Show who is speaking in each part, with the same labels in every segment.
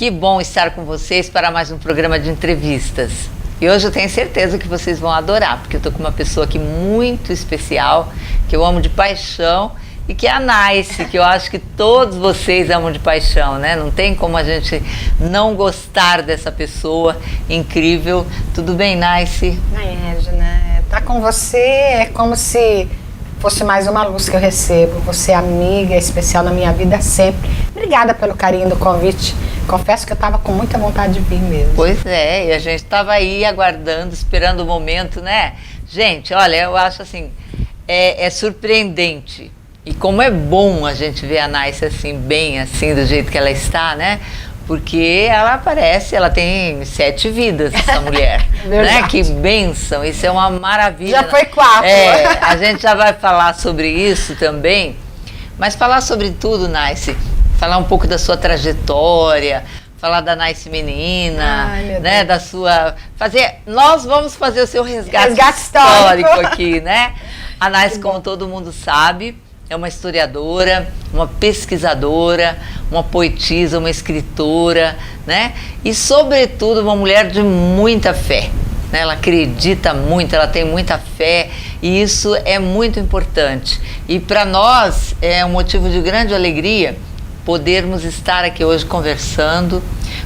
Speaker 1: Que bom estar com vocês para mais um programa de entrevistas. E hoje eu tenho certeza que vocês vão adorar, porque eu estou com uma pessoa aqui muito especial, que eu amo de paixão, e que é a Naice, que eu acho que todos vocês amam de paixão, né? Não tem como a gente não gostar dessa pessoa incrível. Tudo bem, Naice?
Speaker 2: Edna, tá com você é como se fosse mais uma luz que eu recebo. Você é amiga, é especial na minha vida sempre. Obrigada pelo carinho do convite. Confesso que eu estava com muita vontade de vir mesmo.
Speaker 1: Pois é, e a gente estava aí aguardando, esperando o momento, né? Gente, olha, eu acho assim, é surpreendente. E como é bom a gente ver a Naice assim, bem assim, do jeito que ela está, né? Porque ela aparece, ela tem 7 vidas, essa mulher. Né? Que bênção, isso é uma maravilha.
Speaker 2: Já foi 4.
Speaker 1: A gente já vai falar sobre isso também, mas falar sobre tudo, Naice, falar um pouco da sua trajetória, falar da Naice menina, né, da sua... Nós vamos fazer o seu resgate histórico aqui, né? A Naice, como todo mundo sabe, é uma historiadora, uma pesquisadora, uma poetisa, uma escritora, né? E, sobretudo, uma mulher de muita fé. Né? Ela acredita muito, ela tem muita fé, e isso é muito importante. E, para nós, é um motivo de grande alegria podermos estar aqui hoje conversando,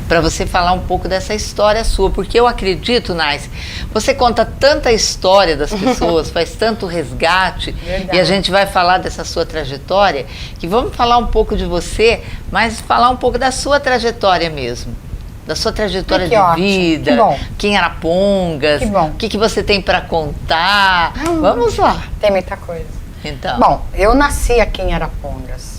Speaker 1: para você falar um pouco dessa história sua, porque eu acredito, Naice, você conta tanta história das pessoas, faz tanto resgate. Verdade. E a gente vai falar dessa sua trajetória, que vamos falar um pouco de você, mas falar um pouco da sua trajetória mesmo, da sua trajetória de vida, quem em Arapongas, o que você tem para contar. Vamos lá.
Speaker 2: Tem muita coisa.
Speaker 1: Então.
Speaker 2: Bom, eu nasci aqui em Arapongas.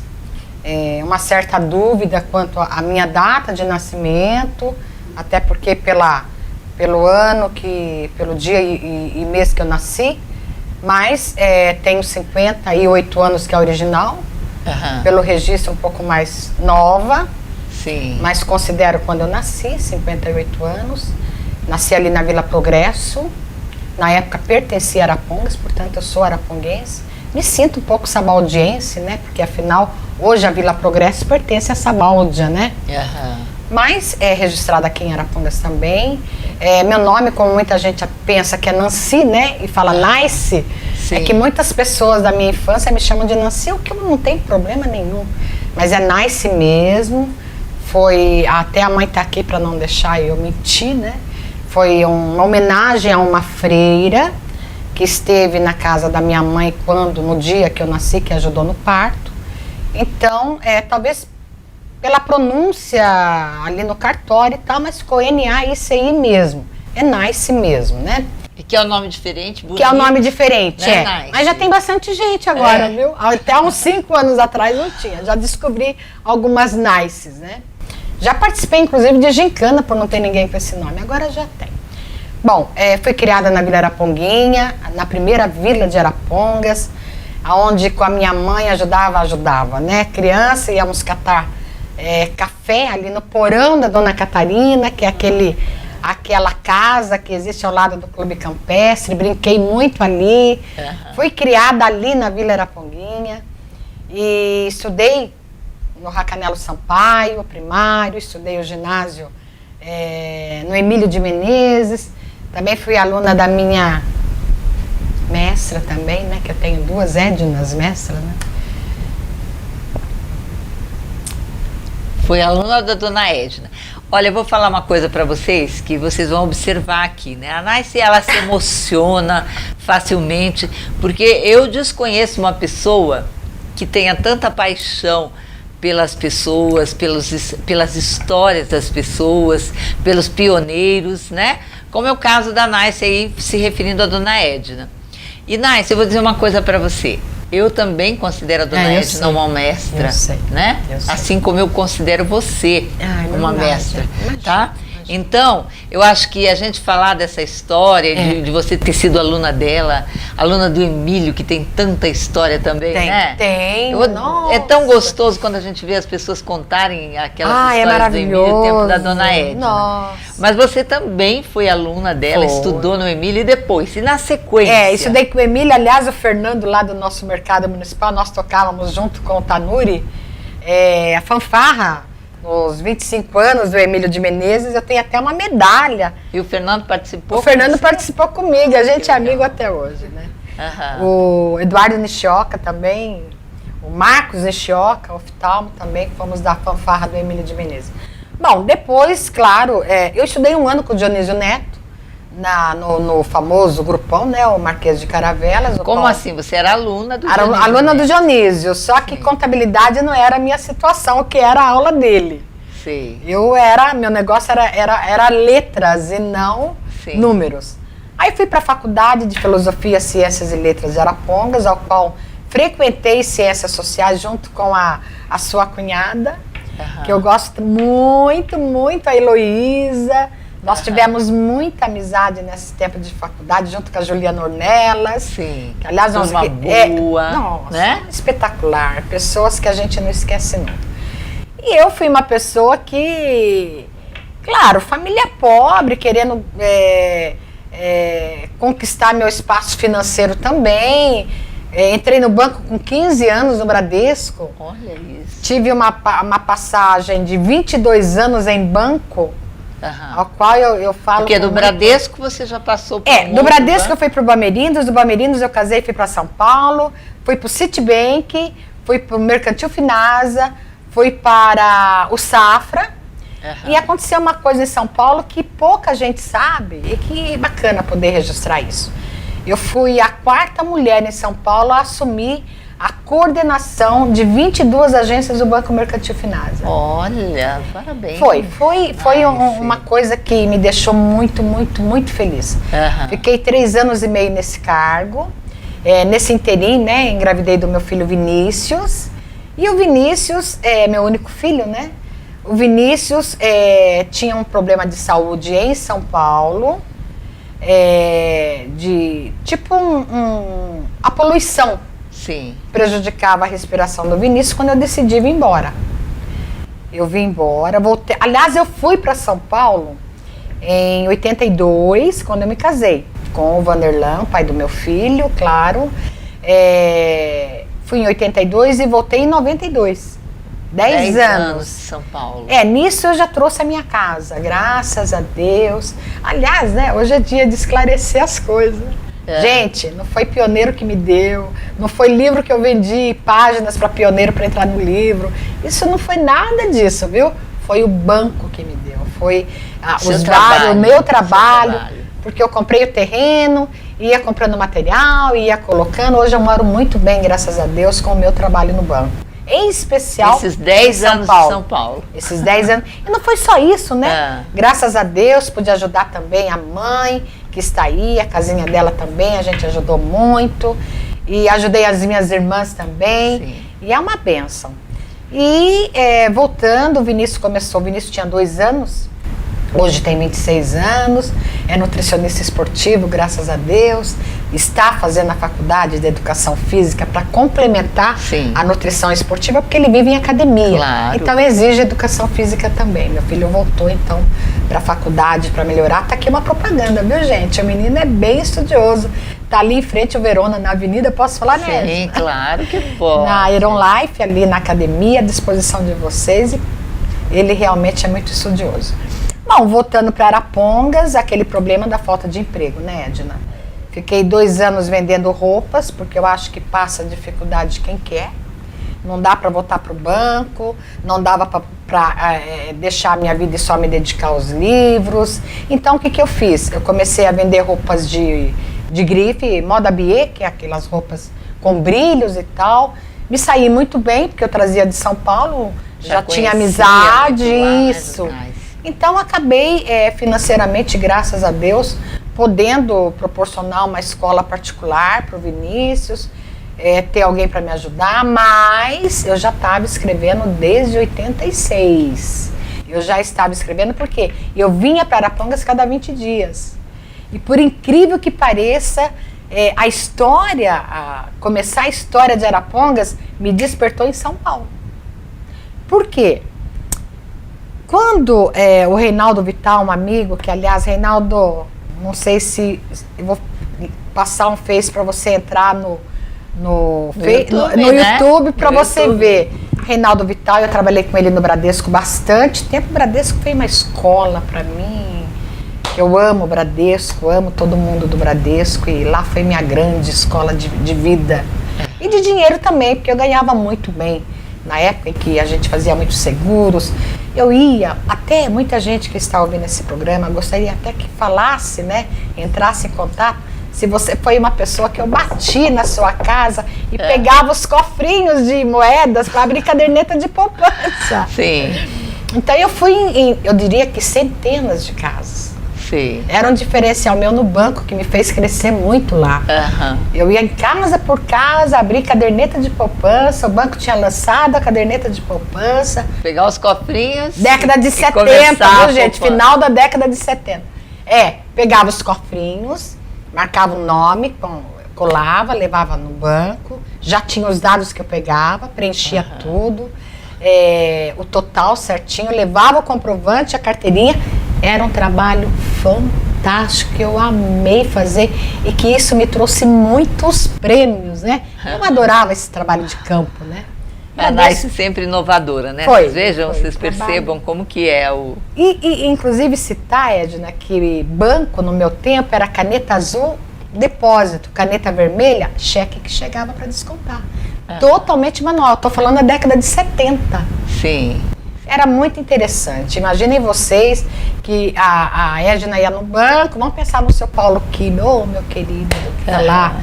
Speaker 2: Uma certa dúvida quanto à minha data de nascimento, até porque pelo ano, pelo dia e mês que eu nasci, mas tenho 58 anos, que é original, pelo registro um pouco mais nova,
Speaker 1: sim,
Speaker 2: mas considero quando eu nasci, 58 anos, nasci ali na Vila Progresso, na época pertencia a Arapongas, portanto eu sou araponguense. Me sinto um pouco sabaldiense, né? Porque afinal, hoje a Vila Progresso pertence a Sabáldia, né? Mas é registrada aqui em Arapongas também. Meu nome, como muita gente pensa que é Nancy, né? E fala Naice, é que muitas pessoas da minha infância me chamam de Nancy, o que não tem problema nenhum. Mas é Naice mesmo. Até a mãe tá aqui para não deixar eu mentir, né? Foi uma homenagem a uma freira que esteve na casa da minha mãe no dia que eu nasci, que ajudou no parto. Então, talvez pela pronúncia ali no cartório e tal, mas ficou N-A-I-C-I mesmo. É Naice mesmo, né?
Speaker 1: E que é um nome diferente, bonito.
Speaker 2: Que é um nome diferente,
Speaker 1: Naice.
Speaker 2: Mas já tem bastante gente agora, viu? Até uns 5 anos atrás não tinha. Já descobri algumas Naices, né? Já participei, inclusive, de gincana, por não ter ninguém com esse nome. Agora já tem. Bom, fui criada na Vila Araponguinha, na primeira vila de Arapongas, onde com a minha mãe ajudava, né? Criança, íamos catar café ali no porão da Dona Catarina, que é aquela casa que existe ao lado do Clube Campestre. Brinquei muito ali, fui criada ali na Vila Araponguinha e estudei no Racanelo Sampaio, primário, estudei o ginásio no Emílio de Menezes. Também fui aluna da minha mestra também, né? Que eu tenho 2 Ednas mestras, né?
Speaker 1: Foi aluna da Dona Edna. Olha, eu vou falar uma coisa para vocês, que vocês vão observar aqui, né? A Naice, ela se emociona facilmente, porque eu desconheço uma pessoa que tenha tanta paixão pelas pessoas, pelas histórias das pessoas, pelos pioneiros, né? Como é o caso da Naice aí, se referindo à Dona Edna. E Naice, eu vou dizer uma coisa para você. Eu também considero a Dona Edna uma mestra, né? Assim como eu considero você uma mestra, tá? Então, eu acho que a gente falar dessa história, de você ter sido aluna dela, aluna do Emílio, que tem tanta história também, né?
Speaker 2: Tem,
Speaker 1: É tão gostoso quando a gente vê as pessoas contarem aquelas histórias do Emílio, o tempo da Dona Edna.
Speaker 2: Nossa.
Speaker 1: Mas você também foi aluna dela, estudou no Emílio e depois, e na sequência?
Speaker 2: Estudei com o Emílio, aliás, o Fernando lá do nosso mercado municipal, nós tocávamos junto com o Tanuri, a fanfarra nos 25 anos do Emílio de Menezes, eu tenho até uma medalha.
Speaker 1: E o Fernando participou?
Speaker 2: O Fernando participou comigo, a gente é amigo até hoje, né? O Eduardo Nishioca também, o Marcos Nishioca, oftalmo também, que fomos da fanfarra do Emílio de Menezes. Bom, depois, claro, eu estudei um ano com o Dionísio Neto, no famoso grupão, né, o Marquês de Caravelas.
Speaker 1: Como assim? Você era aluna do
Speaker 2: Dionísio? Era aluna do Dionísio, só que contabilidade não era a minha situação, o que era a aula dele.
Speaker 1: Sim.
Speaker 2: Meu negócio era letras e não números. Aí fui para a Faculdade de Filosofia, Ciências e Letras de Arapongas, ao qual frequentei Ciências Sociais junto com a sua cunhada, que eu gosto muito, muito, a Heloísa. Nós tivemos muita amizade nesse tempo de faculdade, junto com a Juliana Ornelas.
Speaker 1: Sim.
Speaker 2: Que, aliás,
Speaker 1: nós boa,
Speaker 2: nossa,
Speaker 1: né?
Speaker 2: Espetacular. Pessoas que a gente não esquece nunca. E eu fui uma pessoa que, claro, família pobre, querendo conquistar meu espaço financeiro também. Entrei no banco com 15 anos no Bradesco.
Speaker 1: Olha isso.
Speaker 2: Tive uma passagem de 22 anos em banco. Ao qual eu falo...
Speaker 1: Porque do Bradesco você já passou por
Speaker 2: do Bradesco eu fui para o Bamerindos, do Bamerindos eu casei e fui para São Paulo, fui para o Citibank, fui para o Mercantil Finasa, fui para o Safra, e aconteceu uma coisa em São Paulo que pouca gente sabe, e que é bacana poder registrar isso. Eu fui a 4ª mulher em São Paulo a assumir a coordenação de 22 agências do Banco Mercantil Finasa.
Speaker 1: Olha, parabéns.
Speaker 2: Foi uma coisa que me deixou muito, muito, muito feliz. Fiquei 3 anos e meio nesse cargo. Nesse interim, né, engravidei do meu filho Vinícius. E o Vinícius é meu único filho, né? O Vinícius tinha um problema de saúde em São Paulo. A poluição.
Speaker 1: Sim.
Speaker 2: Prejudicava a respiração do Vinícius quando eu decidi vir embora. Eu vim embora, voltei. Aliás, eu fui para São Paulo em 82, quando eu me casei com o Vanderlan, pai do meu filho, claro. Fui em 82 e voltei em 92. 10 anos
Speaker 1: em São Paulo.
Speaker 2: Nisso eu já trouxe a minha casa, graças a Deus. Aliás, né, hoje é dia de esclarecer as coisas. Gente, não foi Pioneiro que me deu, não foi livro que eu vendi, páginas para Pioneiro para entrar no livro. Isso não foi nada disso, viu? Foi o banco que me deu, foi o meu trabalho, porque eu comprei o terreno, ia comprando material, ia colocando. Hoje eu moro muito bem, graças a Deus, com o meu trabalho no banco. Em especial
Speaker 1: esses 10 anos em São Paulo.
Speaker 2: Esses 10 anos. E não foi só isso, né? Graças a Deus, pude ajudar também a mãe, que está aí, a casinha dela também, a gente ajudou muito. E ajudei as minhas irmãs também.
Speaker 1: Sim.
Speaker 2: E é uma bênção. E voltando, o Vinícius tinha 2 anos, hoje tem 26 anos, é nutricionista esportivo, graças a Deus, está fazendo a faculdade de educação física para complementar a nutrição esportiva, porque ele vive em academia.
Speaker 1: Claro.
Speaker 2: Então exige educação física também. Meu filho voltou então para a faculdade para melhorar. Tá aqui uma propaganda, viu, gente? O menino é bem estudioso. Tá ali em frente ao Verona, na avenida, posso falar, né?
Speaker 1: Sim, claro que pode.
Speaker 2: Na Iron Life, ali na academia, à disposição de vocês. E ele realmente é muito estudioso. Bom, voltando para Arapongas, aquele problema da falta de emprego, né, Edna? Fiquei 2 anos vendendo roupas, porque eu acho que passa dificuldade quem quer. Não dá para voltar para o banco, não dava para deixar a minha vida e só me dedicar aos livros. Então, o que eu fiz? Eu comecei a vender roupas de grife, moda biê, que é aquelas roupas com brilhos e tal. Me saí muito bem, porque eu trazia de São Paulo, já tinha amizade, isso. Então, acabei financeiramente, graças a Deus, podendo proporcionar uma escola particular para o Vinícius, ter alguém para me ajudar, mas eu já estava escrevendo desde 86. Eu já estava escrevendo porque eu vinha para Arapongas cada 20 dias. E por incrível que pareça, começar a história de Arapongas me despertou em São Paulo. Por quê? Quando o Reinaldo Vital, um amigo, que aliás, Reinaldo, não sei se eu vou passar um Face para você entrar no YouTube, né? YouTube para você ver. Reinaldo Vital, eu trabalhei com ele no Bradesco bastante tempo. O Bradesco foi uma escola para mim. Eu amo o Bradesco, amo todo mundo do Bradesco. E lá foi minha grande escola de vida. E de dinheiro também, porque eu ganhava muito bem. Na época em que a gente fazia muitos seguros, eu ia, até muita gente que está ouvindo esse programa, gostaria até que falasse, né, entrasse em contato, se você foi uma pessoa que eu bati na sua casa e pegava os cofrinhos de moedas para abrir caderneta de poupança.
Speaker 1: Sim.
Speaker 2: Então eu fui em, eu diria que centenas de casas.
Speaker 1: Sim.
Speaker 2: Era um diferencial meu no banco que me fez crescer muito lá. Eu ia em casa por casa, abrir caderneta de poupança, o banco tinha lançado a caderneta de poupança.
Speaker 1: Pegar os cofrinhos.
Speaker 2: Década de 70, viu, gente? Final da década de 70. Pegava os cofrinhos, marcava o nome, colava, levava no banco, já tinha os dados que eu pegava, preenchia tudo, o total certinho, levava o comprovante, a carteirinha. Era um trabalho fantástico, que eu amei fazer e que isso me trouxe muitos prêmios, né? Eu adorava esse trabalho de campo, né?
Speaker 1: A Nice sempre inovadora, né?
Speaker 2: Foi,
Speaker 1: vocês vejam, vocês percebam como que é o...
Speaker 2: E inclusive citar, Edna, que banco no meu tempo era caneta azul, depósito, caneta vermelha, cheque que chegava para descontar. Totalmente manual, estou falando da década de 70.
Speaker 1: Sim.
Speaker 2: Era muito interessante. Imaginem vocês que a Edna ia no banco, vamos pensar no seu Paulo Kime, meu querido, que tá lá,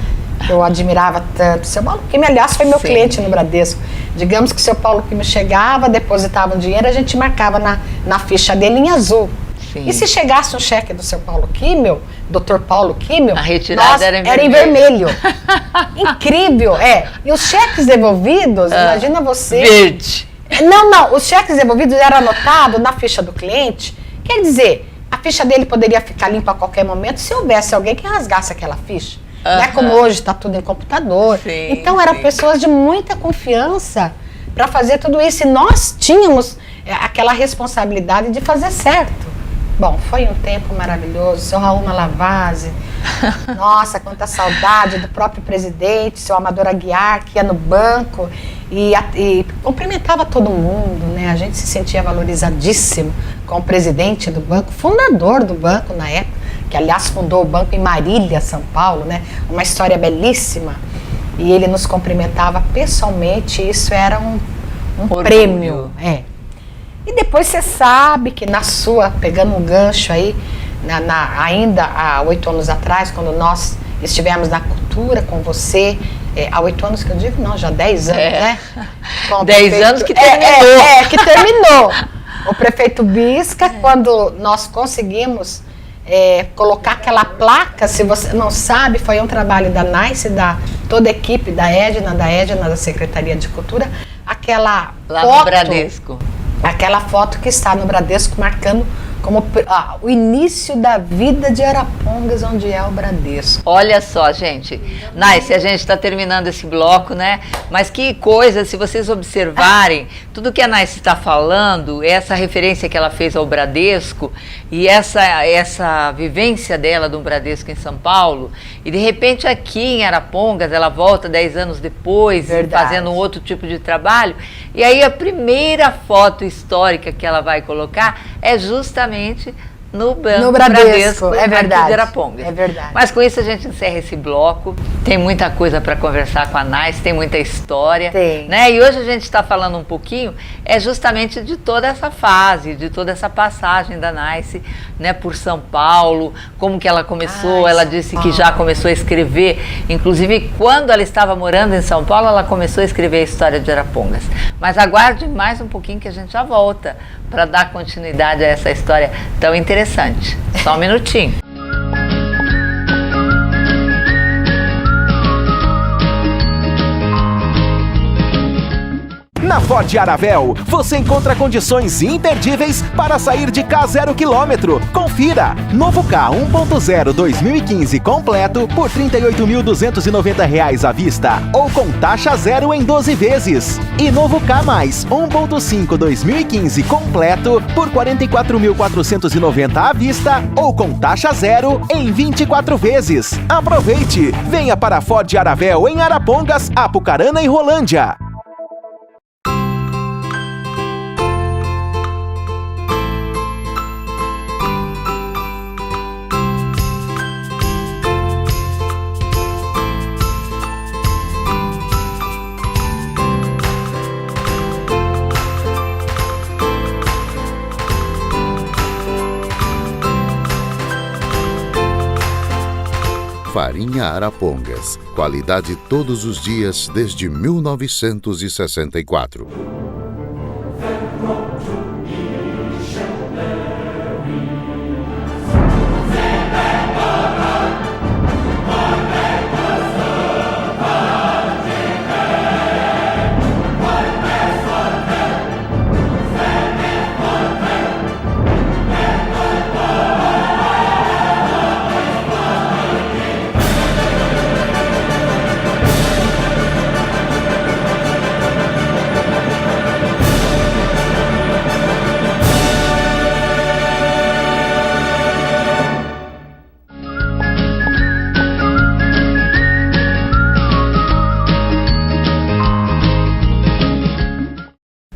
Speaker 2: que eu admirava tanto. Seu Paulo Kime, aliás, foi meu cliente no Bradesco. Digamos que o seu Paulo Kime chegava, depositava o dinheiro, a gente marcava na ficha dele em azul. Sim. E se chegasse um cheque do seu Paulo Kime, Dr. Paulo Kime,
Speaker 1: a retirada era
Speaker 2: em vermelho. Incrível, E os cheques devolvidos, imagina você...
Speaker 1: Verde.
Speaker 2: Não, os cheques devolvidos eram anotados na ficha do cliente. Quer dizer, a ficha dele poderia ficar limpa a qualquer momento se houvesse alguém que rasgasse aquela ficha. Não é como hoje, está tudo em computador.
Speaker 1: Sim,
Speaker 2: então eram pessoas de muita confiança para fazer tudo isso. E nós tínhamos aquela responsabilidade de fazer certo. Bom, foi um tempo maravilhoso. Seu Raul Malavase, nossa, quanta saudade do próprio presidente, seu Amador Aguiar, que ia no banco e cumprimentava todo mundo, né? A gente se sentia valorizadíssimo com o presidente do banco, fundador do banco na época, que aliás fundou o banco em Marília, São Paulo, né? Uma história belíssima. E ele nos cumprimentava pessoalmente, isso era um prêmio. E depois você sabe que pegando um gancho aí, ainda há 8 anos atrás, quando nós estivemos na cultura com você, há 8 anos que eu digo, não, já 10 anos, né?
Speaker 1: 10 anos que terminou.
Speaker 2: Que terminou. O prefeito Bisca, quando nós conseguimos colocar aquela placa, se você não sabe, foi um trabalho da Nice, da toda a equipe da Edna, da Secretaria de Cultura, aquela
Speaker 1: lá
Speaker 2: foto,
Speaker 1: no Bradesco.
Speaker 2: Aquela foto que está no Bradesco marcando como o início da vida de Arapongas, onde é o Bradesco.
Speaker 1: Olha só, gente. Nice, a gente está terminando esse bloco, né? Mas que coisa, se vocês observarem, tudo que a Nice está falando, essa referência que ela fez ao Bradesco e essa vivência dela do Bradesco em São Paulo, e de repente aqui em Arapongas, ela volta 10 anos depois, fazendo um outro tipo de trabalho, e aí a primeira foto histórica que ela vai colocar é justamente no Bradesco,
Speaker 2: é verdade,
Speaker 1: de Arapongas.
Speaker 2: É verdade.
Speaker 1: Mas com isso a gente encerra esse bloco. Tem muita coisa para conversar com a Nice, tem muita história.
Speaker 2: Tem.
Speaker 1: Né? E hoje a gente está falando um pouquinho, justamente de toda essa fase, de toda essa passagem da Nice, né, por São Paulo, como que ela começou. Ela disse que já começou a escrever, inclusive quando ela estava morando em São Paulo, ela começou a escrever a história de Arapongas. Mas aguarde mais um pouquinho que a gente já volta para dar continuidade a essa história tão interessante. Só um minutinho.
Speaker 3: Na Ford Aravel, você encontra condições imperdíveis para sair de K 0 km. Confira! Novo K 1.0 2015 completo por R$ 38.290 à vista ou com taxa zero em 12 vezes. E novo K mais 1.5 2015 completo por R$ 44.490 à vista ou com taxa zero em 24 vezes. Aproveite! Venha para a Ford Aravel em Arapongas, Apucarana e Rolândia.
Speaker 4: Farinha Arapongas. Qualidade todos os dias desde 1964.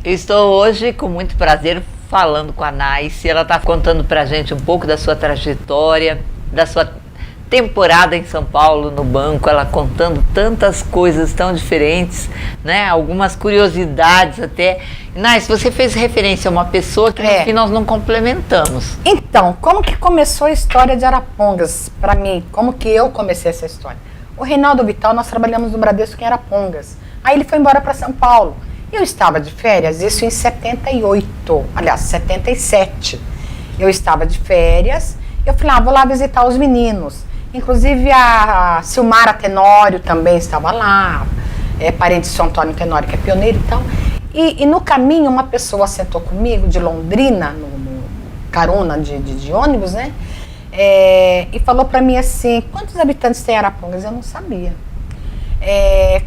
Speaker 1: Estou hoje com muito prazer falando com a Naice. Ela está contando para a gente um pouco da sua trajetória, da sua temporada em São Paulo no banco, ela contando tantas coisas tão diferentes, né? Algumas curiosidades até. Naice, você fez referência a uma pessoa que no fim nós não complementamos.
Speaker 2: Então, como que começou a história de Arapongas para mim? Como que eu comecei essa história? O Reinaldo Vital, nós trabalhamos no Bradesco em Arapongas. Aí ele foi embora para São Paulo. Eu estava de férias, isso em 78, aliás, 77. Eu estava de férias, eu falei, vou lá visitar os meninos. Inclusive a Silmara Tenório também estava lá, parente de São Antônio Tenório, que é pioneiro e tal. E no caminho uma pessoa sentou comigo, de Londrina, no carona de ônibus, né? E falou para mim assim, quantos habitantes tem Arapongas? Eu não sabia.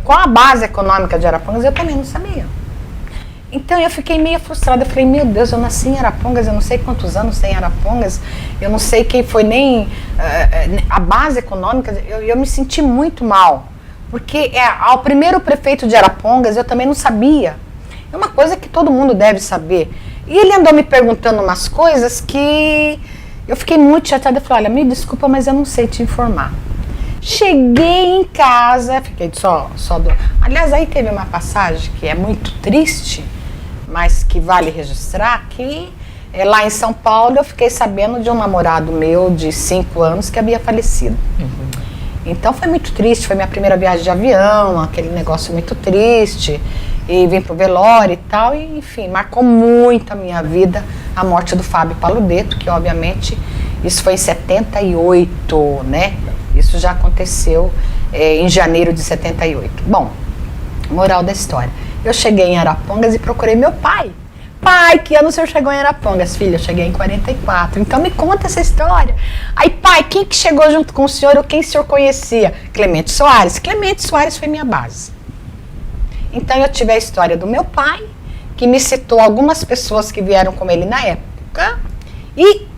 Speaker 2: Qual a base econômica de Arapongas? Eu também não sabia. Então eu fiquei meio frustrada, eu falei, meu Deus, eu nasci em Arapongas, eu não sei quantos anos tem Arapongas, eu não sei quem foi nem a base econômica, eu me senti muito mal, porque ao primeiro prefeito de Arapongas eu também não sabia, é uma coisa que todo mundo deve saber, e ele andou me perguntando umas coisas que eu fiquei muito chateada, eu falei, olha, me desculpa, mas eu não sei te informar. Cheguei em casa, fiquei só do... Aliás, aí teve uma passagem que é muito triste, mas que vale registrar, que lá em São Paulo eu fiquei sabendo de um namorado meu de 5 anos que havia falecido. Então foi muito triste, foi minha primeira viagem de avião, aquele negócio muito triste, e vim pro velório e tal, e enfim, marcou muito a minha vida a morte do Fábio Paludeto, que obviamente isso foi em 78, né? Isso já aconteceu em janeiro de 78. Bom, moral da história. Eu cheguei em Arapongas e procurei meu pai. Pai, que ano o senhor chegou em Arapongas? Filha, eu cheguei em 44. Então me conta essa história. Aí, pai, quem que chegou junto com o senhor ou quem o senhor conhecia? Clemente Soares. Clemente Soares foi minha base. Então eu tive a história do meu pai, que me citou algumas pessoas que vieram com ele na época. E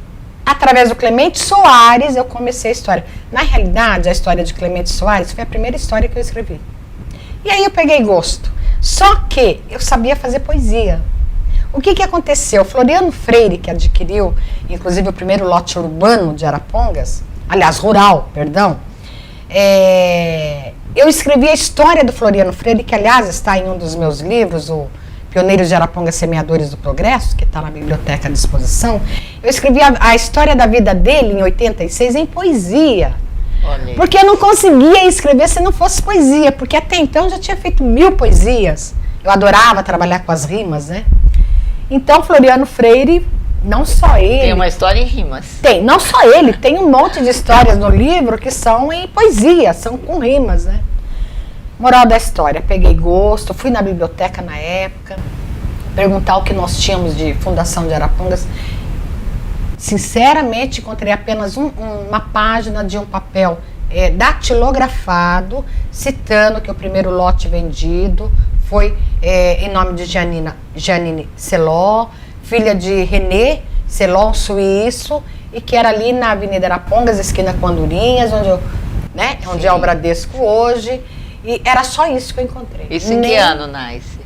Speaker 2: através do Clemente Soares eu comecei a história. Na realidade, a história de Clemente Soares foi a primeira história que eu escrevi. E aí eu peguei gosto. Só que eu sabia fazer poesia. O que aconteceu? Floriano Freire, que adquiriu, inclusive, o primeiro lote urbano de Arapongas, aliás, rural, perdão, eu escrevi a história do Floriano Freire, que, aliás, está em um dos meus livros, o Pioneiros de Arapongas, Semeadores do Progresso, que está na biblioteca à disposição. Eu escrevi a história da vida dele, em 86, em poesia. Olha. Porque eu não conseguia escrever se não fosse poesia, porque até então eu já tinha feito 1000 poesias. Eu adorava trabalhar com as rimas, né? Então, Floriano Freire, não só ele...
Speaker 1: Tem uma história em rimas.
Speaker 2: Tem, não só ele, tem um monte de histórias no livro que são em poesia, são com rimas, né? Moral da história, peguei gosto, fui na biblioteca na época, perguntar o que nós tínhamos de Fundação de Arapongas. Sinceramente, encontrei apenas uma página de um papel datilografado, citando que o primeiro lote vendido foi em nome de Janine Celó, filha de René Celó, um suíço, e que era ali na Avenida Arapongas, esquina com Andorinhas, onde é o Bradesco hoje, e era só isso que eu encontrei.
Speaker 1: Isso em que ano, Naice?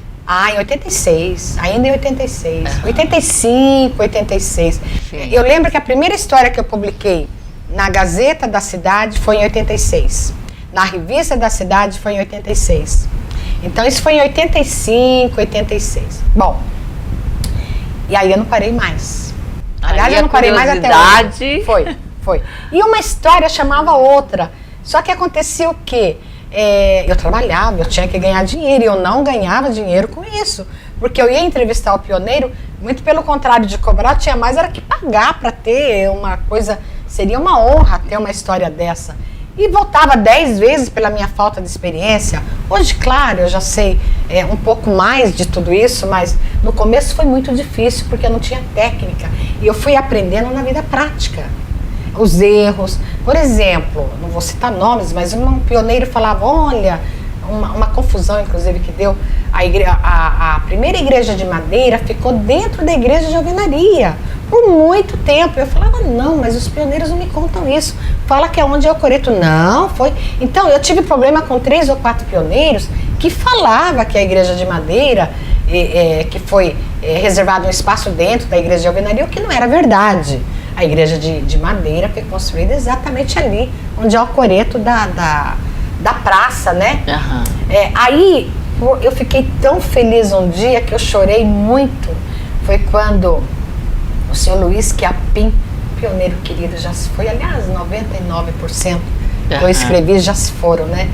Speaker 2: Em 86, ainda em 86, 85, 86. Sim. Eu lembro que a primeira história que eu publiquei na Gazeta da Cidade foi em 86. Na Revista da Cidade foi em 86. Então isso foi em 85, 86. Bom, e aí eu não parei mais. Aliás, eu não parei mais até hoje. Foi. E uma história chamava outra. Só que acontecia o quê? Eu trabalhava, eu tinha que ganhar dinheiro, e eu não ganhava dinheiro com isso. Porque eu ia entrevistar o pioneiro, muito pelo contrário de cobrar, tinha mais era que pagar para ter uma coisa, seria uma honra ter uma história dessa. E voltava 10 vezes pela minha falta de experiência. Hoje, claro, eu já sei um pouco mais de tudo isso, mas no começo foi muito difícil, porque eu não tinha técnica. E eu fui aprendendo na vida prática. Os erros. Por exemplo, não vou citar nomes, mas um pioneiro falava, olha, uma confusão, inclusive, que deu. A primeira igreja de madeira ficou dentro da igreja de alvenaria por muito tempo. Eu falava, não, mas os pioneiros não me contam isso. Fala que é onde é o coreto. Não, foi. Então, eu tive problema com 3 ou 4 pioneiros que falava que a igreja de madeira, que foi reservado um espaço dentro da igreja de alvenaria, o que não era verdade. A igreja de madeira foi construída exatamente ali, onde é o coreto da praça, né?
Speaker 1: Uhum.
Speaker 2: Aí eu fiquei tão feliz um dia que eu chorei muito. Foi quando o senhor Luiz Quiapim, pioneiro querido, já se foi, aliás, 99% que eu escrevi já se foram, né?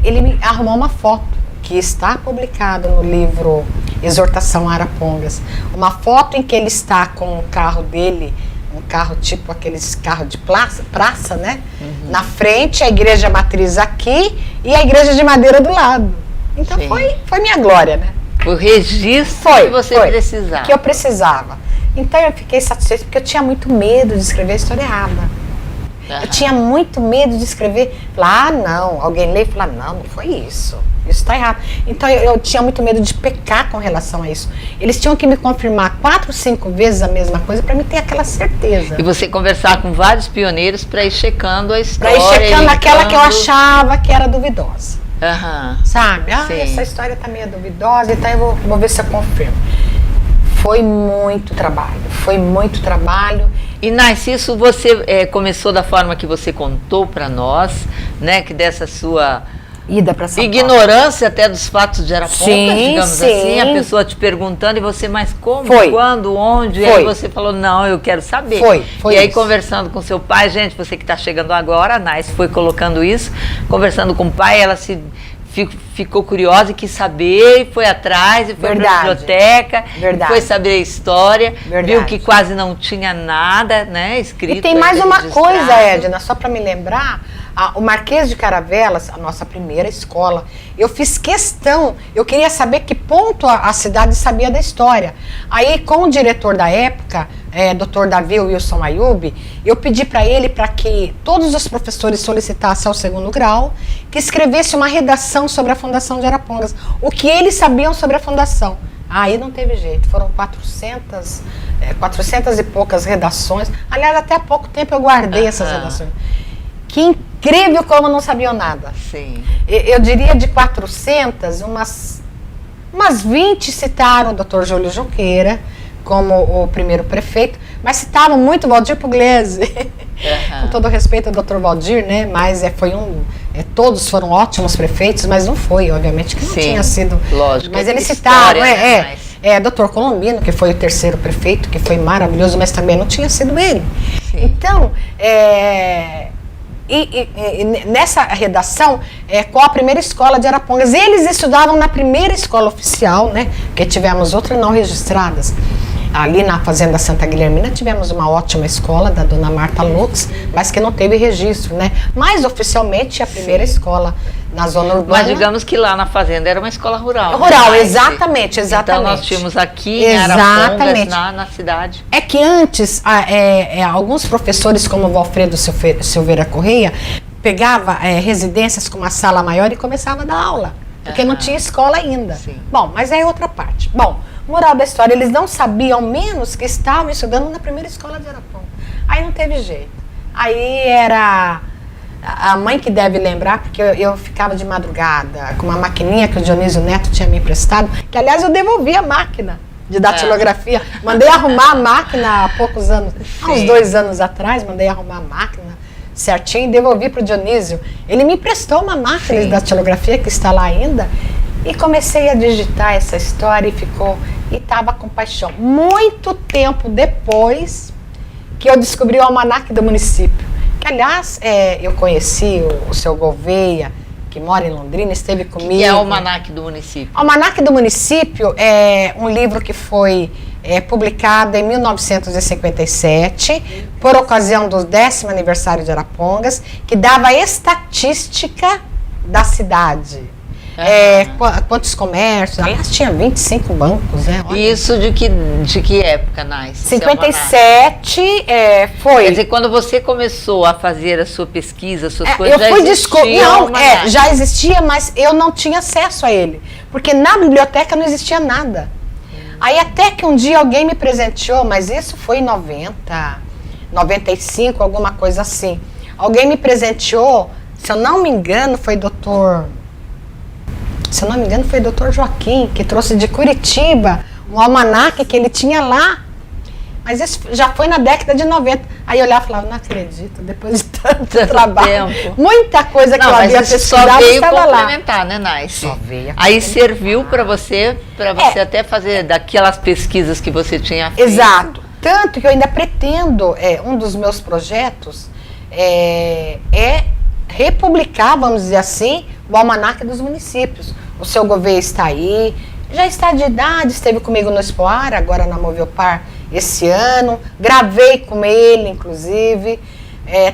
Speaker 2: Ele me arrumou uma foto que está publicada no livro Exortação a Arapongas. Uma foto em que ele está com o carro dele, um carro tipo aqueles carros de praça, né? Uhum. Na frente, a igreja matriz aqui e a igreja de madeira do lado. Então foi minha glória, né?
Speaker 1: O registro que você precisava.
Speaker 2: Que eu precisava. Então eu fiquei satisfeita porque eu tinha muito medo de escrever a história errada. Uhum. Eu tinha muito medo de escrever, falar, não, alguém lê e fala, não foi isso. Isso está errado. Então eu tinha muito medo de pecar com relação a isso. Eles tinham que me confirmar 4, 5 vezes a mesma coisa para me ter aquela certeza.
Speaker 1: E você conversar com vários pioneiros para ir checando a história.
Speaker 2: Para ir checando aquela que eu achava que era duvidosa.
Speaker 1: Uhum.
Speaker 2: Sabe? Essa história está meio duvidosa, então eu vou ver se eu confirmo. Foi muito trabalho.
Speaker 1: E Narciso, você começou da forma que você contou para nós, né? Que dessa sua
Speaker 2: ida para São Paulo.
Speaker 1: Ignorância até dos fatos de Arapongas, digamos assim, a pessoa te perguntando e você, mas como, quando, onde? E aí você falou, não, eu quero saber. Foi e aí isso. Conversando com seu pai, gente, você que está chegando agora, a Naice foi colocando isso, conversando com o pai, ela ficou curiosa e quis saber, e foi atrás, e foi para a biblioteca, foi saber a história, viu que quase não tinha nada, né, escrito.
Speaker 2: E tem mais uma coisa, Edna, só para me lembrar, o Marquês de Caravelas, a nossa primeira escola, eu fiz questão, eu queria saber que ponto a cidade sabia da história. Aí, com o diretor da época, Dr. Davi Wilson Ayub, eu pedi para ele para que todos os professores solicitassem ao 2º grau que escrevesse uma redação sobre a Fundação de Arapongas, o que eles sabiam sobre a Fundação. Aí não teve jeito, foram 400 e poucas redações. Aliás, até há pouco tempo eu guardei essas redações. Que incrível como não sabiam nada.
Speaker 1: Sim.
Speaker 2: Eu diria de 400, umas 20 citaram o Dr. Júlio Junqueira como o primeiro prefeito, mas citavam muito Valdir Pugliese. Com todo respeito ao Dr. Valdir, né? Mas todos foram ótimos prefeitos, mas não foi, obviamente, que não tinha sido.
Speaker 1: Lógico.
Speaker 2: Mas eles citaram, Dr. Colombino, que foi o 3º prefeito, que foi maravilhoso, mas também não tinha sido ele. Sim. Então, nessa redação, qual a primeira escola de Arapongas? Eles estudavam na primeira escola oficial, né? Porque tivemos outras não registradas. Ali na Fazenda Santa Guilhermina tivemos uma ótima escola da dona Marta Lux, mas que não teve registro, né? Mas oficialmente a primeira escola na zona urbana.
Speaker 1: Mas digamos que lá na Fazenda era uma escola rural.
Speaker 2: Rural, né? Exatamente.
Speaker 1: Então nós tínhamos aqui em Arapongas, na cidade.
Speaker 2: É que antes, alguns professores como o Valfredo Silveira Correia pegava residências com uma sala maior e começava a dar aula, porque não tinha escola ainda. Sim. Bom, mas é outra parte. Bom, moral da história, eles não sabiam, ao menos, que estavam estudando na primeira escola de Arapongas. Aí não teve jeito. Aí era a mãe que deve lembrar, porque eu ficava de madrugada com uma maquininha que o Dionísio Neto tinha me emprestado, que aliás eu devolvi a máquina de datilografia. Mandei arrumar a máquina há poucos anos, há uns 2 anos atrás, mandei arrumar a máquina certinho e devolvi para o Dionísio. Ele me emprestou uma máquina de datilografia que está lá ainda. E comecei a digitar essa história e estava com paixão. Muito tempo depois que eu descobri o almanaque do município, que, aliás, eu conheci o seu Gouveia, que mora em Londrina, esteve comigo.
Speaker 1: Que é o Almanaque do Município.
Speaker 2: O Almanaque do Município é um livro que foi publicado em 1957, por ocasião do 10º aniversário de Arapongas, que dava a estatística da cidade. Quantos comércios, aliás, tinha 25 bancos, né?
Speaker 1: Olha. Isso de que época, Naice?
Speaker 2: 57 foi.
Speaker 1: Quer dizer, quando você começou a fazer a sua pesquisa, suas
Speaker 2: eu
Speaker 1: coisas,
Speaker 2: fui já existia, mas eu não tinha acesso a ele, porque na biblioteca não existia nada. Aí até que um dia alguém me presenteou, mas isso foi em 90, 95, alguma coisa assim. Alguém me presenteou, se eu não me engano, foi doutor Joaquim, que trouxe de Curitiba um almanaque que ele tinha lá. Mas isso já foi na década de 90. Aí eu olhava e falava, não acredito, depois de tanto trabalho. Tempo. Muita coisa que eu havia pesquisado
Speaker 1: só veio
Speaker 2: estava
Speaker 1: complementar,
Speaker 2: lá.
Speaker 1: Né, Naice?
Speaker 2: Só veio.
Speaker 1: Aí serviu para você até fazer daquelas pesquisas que você tinha feito.
Speaker 2: Exato. Tanto que eu ainda pretendo, um dos meus projetos é republicar, vamos dizer assim, o Almanaque dos Municípios. O seu Gouveia está aí, já está de idade, esteve comigo no Expoar, agora na Moviopar esse ano, gravei com ele, inclusive.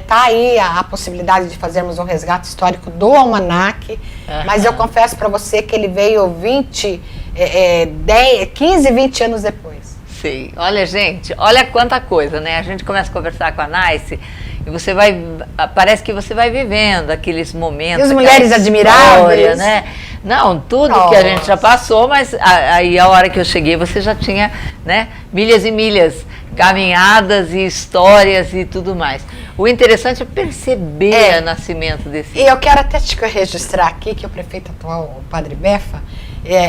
Speaker 2: Tá aí a possibilidade de fazermos um resgate histórico do Almanaque, mas eu confesso para você que ele veio 15, 20 anos depois.
Speaker 1: Sim, olha gente, olha quanta coisa, né? A gente começa a conversar com a Naice e você parece que você vai vivendo aqueles momentos.
Speaker 2: E as mulheres admiráveis,
Speaker 1: né? Não, tudo que a gente já passou, mas aí a hora que eu cheguei você já tinha, né, milhas e milhas, caminhadas e histórias e tudo mais. O interessante é perceber o nascimento desse.
Speaker 2: E eu quero até te registrar aqui que o prefeito atual, o Padre Befa,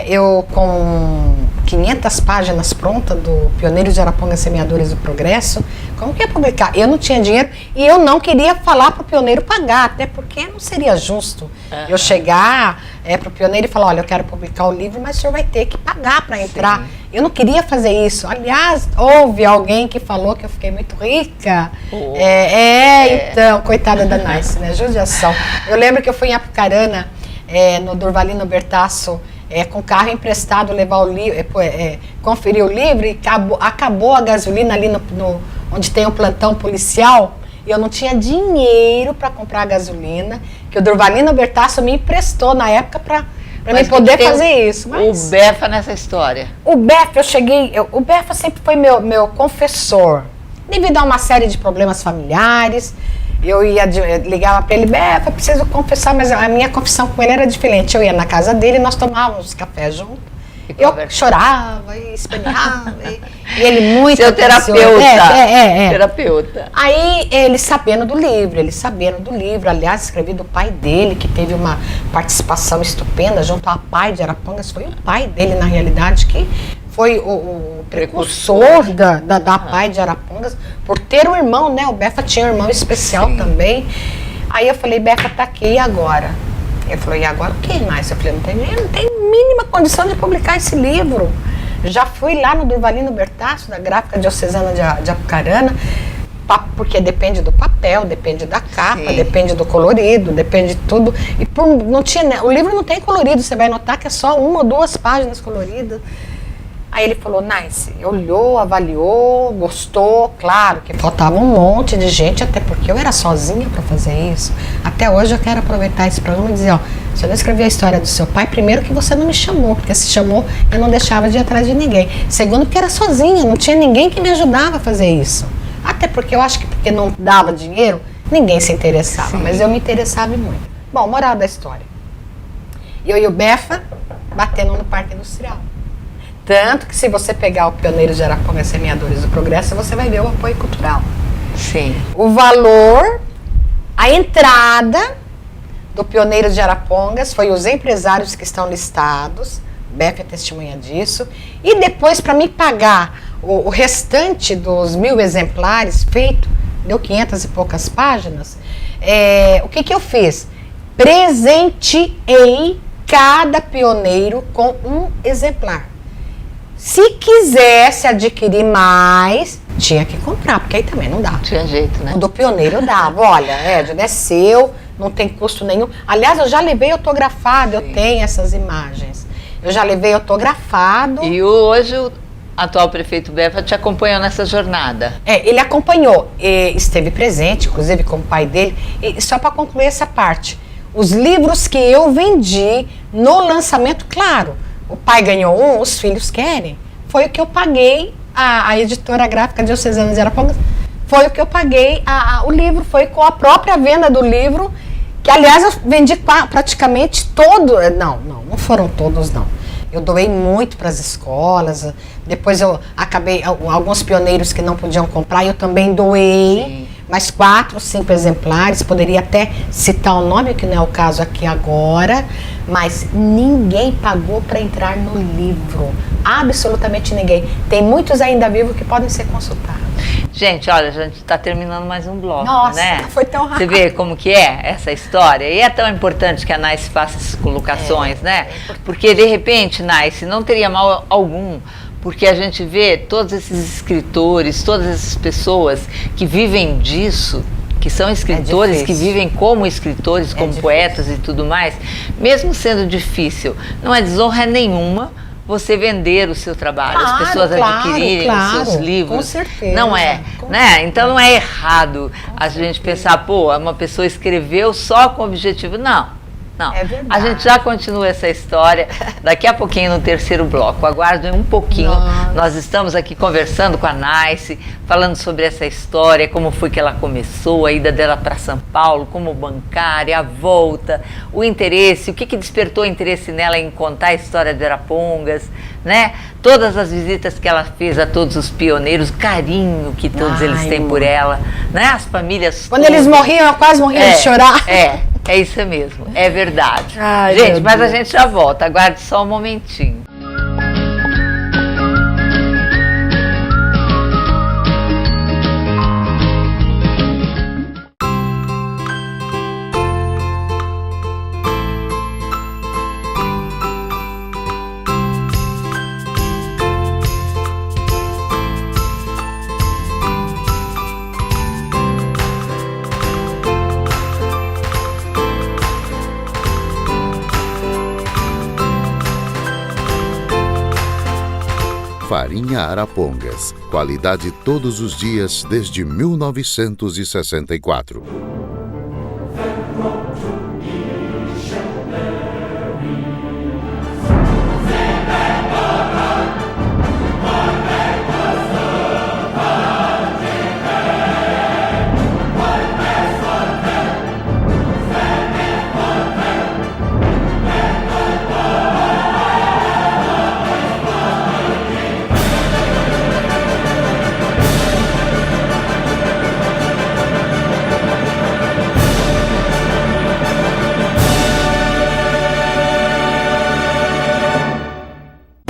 Speaker 2: eu com 500 páginas prontas do Pioneiros de Arapongas Semeadores do Progresso, como que ia publicar? Eu não tinha dinheiro e eu não queria falar para o pioneiro pagar, até porque não seria justo eu chegar para o pioneiro e falar, olha, eu quero publicar o livro, mas o senhor vai ter que pagar para entrar. Sim. Eu não queria fazer isso. Aliás, houve alguém que falou que eu fiquei muito rica. Então, coitada da Naice, né? Judiação. Eu lembro que eu fui em Apucarana, no Durvalino Bertasso, com carro emprestado, levar o livro, conferir o livro, e acabou a gasolina ali onde tem o plantão policial, e eu não tinha dinheiro para comprar a gasolina, que o Durvalino Bertasso me emprestou na época para mim poder fazer isso. Mas
Speaker 1: o Befa nessa história?
Speaker 2: O Befa, o Befa sempre foi meu confessor, devido a uma série de problemas familiares. Eu ligava para ele, Befa, preciso confessar, mas a minha confissão com ele era diferente. Eu ia na casa dele, nós tomávamos café junto. Eu chorava e esperneava. E ele muito...
Speaker 1: Seu terapeuta. Terapeuta.
Speaker 2: Aí ele sabendo do livro, aliás, escrevi do pai dele, que teve uma participação estupenda junto ao pai de Arapongas. Foi o pai dele, na realidade, que foi o precursor da pai de Arapongas, por ter um irmão, né? O Befa tinha um irmão especial também. Aí eu falei, Befa, tá aqui, e agora? Ele falou, e agora o que mais? Eu falei, não tem mínima condição de publicar esse livro. Já fui lá no Durvalino Bertasso, da Gráfica Diocesana de Apucarana, porque depende do papel, depende da capa, depende do colorido, depende de tudo. E o livro não tem colorido, você vai notar que é só 1 ou 2 páginas coloridas. Aí ele falou, Naice, olhou, avaliou, gostou, claro que faltava um monte de gente, até porque eu era sozinha para fazer isso. Até hoje eu quero aproveitar esse programa e dizer, se eu não escrevi a história do seu pai, primeiro que você não me chamou, porque se chamou eu não deixava de ir atrás de ninguém. Segundo, porque era sozinha, não tinha ninguém que me ajudava a fazer isso. Até porque eu acho que porque não dava dinheiro, ninguém se interessava, mas eu me interessava muito. Bom, moral da história. Eu e o Befa batendo no Parque Industrial. Tanto que se você pegar o Pioneiros de Arapongas Semeadores do Progresso, você vai ver o apoio cultural.
Speaker 1: Sim.
Speaker 2: O valor, a entrada do Pioneiros de Arapongas foi os empresários que estão listados, Befa é testemunha disso, e depois para me pagar o restante dos 1000 exemplares feito, deu 500 e poucas páginas, o que eu fiz? Presenteei cada pioneiro com um exemplar. Se quisesse adquirir mais, Tinha que comprar, porque aí também não dá.
Speaker 1: Tinha jeito, né?
Speaker 2: O do Pioneiro dava. Olha, Edna, é seu, não tem custo nenhum. Aliás, eu já levei autografado, eu tenho essas imagens. Eu já levei autografado.
Speaker 1: E hoje o atual prefeito Befa te acompanhou nessa jornada.
Speaker 2: Ele acompanhou, esteve presente, inclusive com o pai dele. E só para concluir essa parte, os livros que eu vendi no lançamento, claro, o pai ganhou um, os filhos querem. Foi o que eu paguei, a editora gráfica Diocesana de Arapongas, foi o que eu paguei o livro, foi com a própria venda do livro, que aliás eu vendi praticamente todo, não foram todos não. Eu doei muito para as escolas, depois eu acabei, alguns pioneiros que não podiam comprar, eu também doei. Sim. Mais 4, 5 exemplares, poderia até citar o nome, que não é o caso aqui agora, mas ninguém pagou para entrar no livro, absolutamente ninguém. Tem muitos ainda vivos que podem ser consultados.
Speaker 1: Gente, olha, a gente está terminando mais um bloco,
Speaker 2: Nossa,
Speaker 1: né?
Speaker 2: Foi tão rápido.
Speaker 1: Você vê como que é essa história? E é tão importante que a Naice faça essas colocações, né? Porque, de repente, Naice, não teria mal algum, porque a gente vê todos esses escritores, todas essas pessoas que vivem disso, que são escritores, que vivem como escritores, como poetas e tudo mais, mesmo sendo difícil, não é desonra nenhuma você vender o seu trabalho, as pessoas adquirirem os seus livros.
Speaker 2: Com certeza.
Speaker 1: Não é, né? Então não é errado a gente pensar, pô, uma pessoa escreveu só com o objetivo. Não.
Speaker 2: É verdade.
Speaker 1: A gente já continua essa história daqui a pouquinho no terceiro bloco. Aguardem um pouquinho.
Speaker 2: Nossa.
Speaker 1: Nós estamos aqui conversando com a Naice, falando sobre essa história, como foi que ela começou, a ida dela para São Paulo, como bancária, a volta, o interesse, o que despertou interesse nela em contar a história de Arapongas, né? Todas as visitas que ela fez a todos os pioneiros, o carinho que todos eles têm por ela, né? As famílias.
Speaker 2: Quando eles morriam, eu quase morria de chorar.
Speaker 1: É isso mesmo, é verdade.
Speaker 2: Ai,
Speaker 1: gente, mas a gente já volta, aguarde só um momentinho.
Speaker 4: Farinha Arapongas. Qualidade todos os dias desde 1964.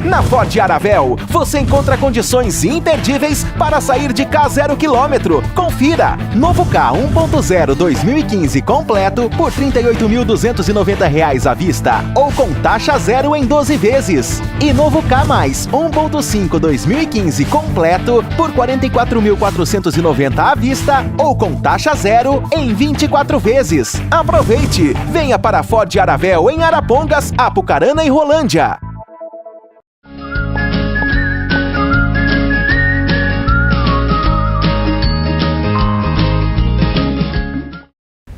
Speaker 3: Na Ford Aravel, você encontra condições imperdíveis para sair de K 0 km. Confira! Novo K 1.0 2015 completo por R$ 38.290 à vista ou com taxa zero em 12 vezes. E novo K+, 1.5 2015 completo por R$ 44.490 à vista ou com taxa zero em 24 vezes. Aproveite! Venha para a Ford Aravel em Arapongas, Apucarana e Rolândia.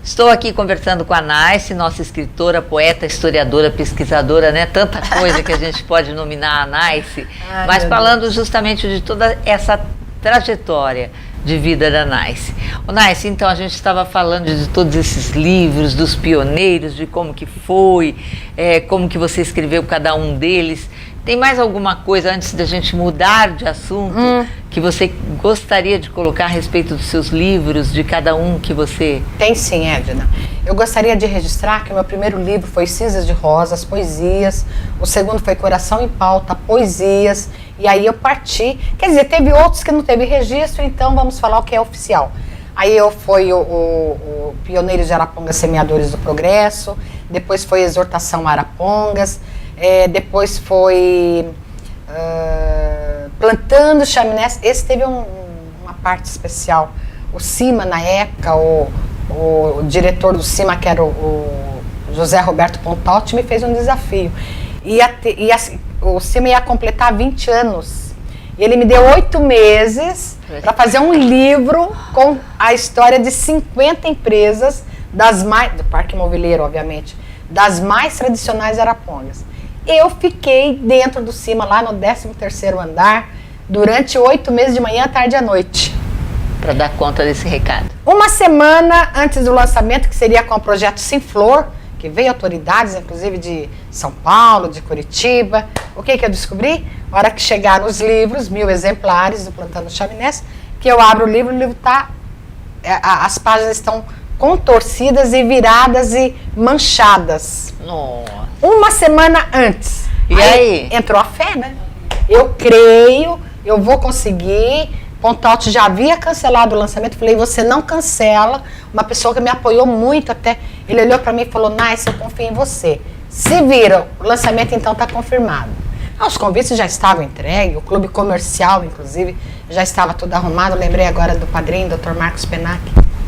Speaker 1: Estou aqui conversando com a Naice, nossa escritora, poeta, historiadora, pesquisadora, né? Tanta coisa que a gente pode nominar a Naice, mas falando justamente de toda essa trajetória de vida da Naice. O Naice, então a gente estava falando de todos esses livros, dos pioneiros, de como que foi, como que você escreveu cada um deles. Tem mais alguma coisa, antes da gente mudar de assunto, que você gostaria de colocar a respeito dos seus livros, de cada um que você...
Speaker 2: Tem sim, Edna. Eu gostaria de registrar que o meu primeiro livro foi Cinzas de Rosas, poesias. O segundo foi Coração em Pauta, poesias. E aí eu parti. Quer dizer, teve outros que não teve registro, então vamos falar o que é oficial. Aí foi o Pioneiros de Arapongas, Semeadores do Progresso. Depois foi Exortação a Arapongas. Depois foi Plantando Chaminés. Esse teve um parte especial. O CIMA, na época, o diretor do CIMA, que era o José Roberto Pontalti, me fez um desafio. O CIMA ia completar 20 anos. E ele me deu 8 meses para fazer um livro com a história de 50 empresas, do Parque Imobiliário, obviamente, das mais tradicionais Arapongas. Eu fiquei dentro do CIMA, lá no 13º andar, durante 8 meses, de manhã, tarde e à noite.
Speaker 1: Para dar conta desse recado.
Speaker 2: Uma semana antes do lançamento, que seria com o projeto Simflor, que veio autoridades, inclusive de São Paulo, de Curitiba. O que eu descobri? Na hora que chegaram os livros, 1000 exemplares do Plantando Chaminés, que eu abro o livro está... as páginas estão contorcidas e viradas e manchadas.
Speaker 1: Nossa.
Speaker 2: Uma semana antes.
Speaker 1: E aí?
Speaker 2: Entrou a fé, né? Eu creio, eu vou conseguir. Pontalti já havia cancelado o lançamento. Falei, você não cancela. Uma pessoa que me apoiou muito até. Ele olhou para mim e falou, Naice, eu confio em você. Se vira, o lançamento então está confirmado. Os convites já estavam entregues, o clube comercial, inclusive, já estava tudo arrumado. Eu lembrei agora do padrinho, Dr. Marcos Penac.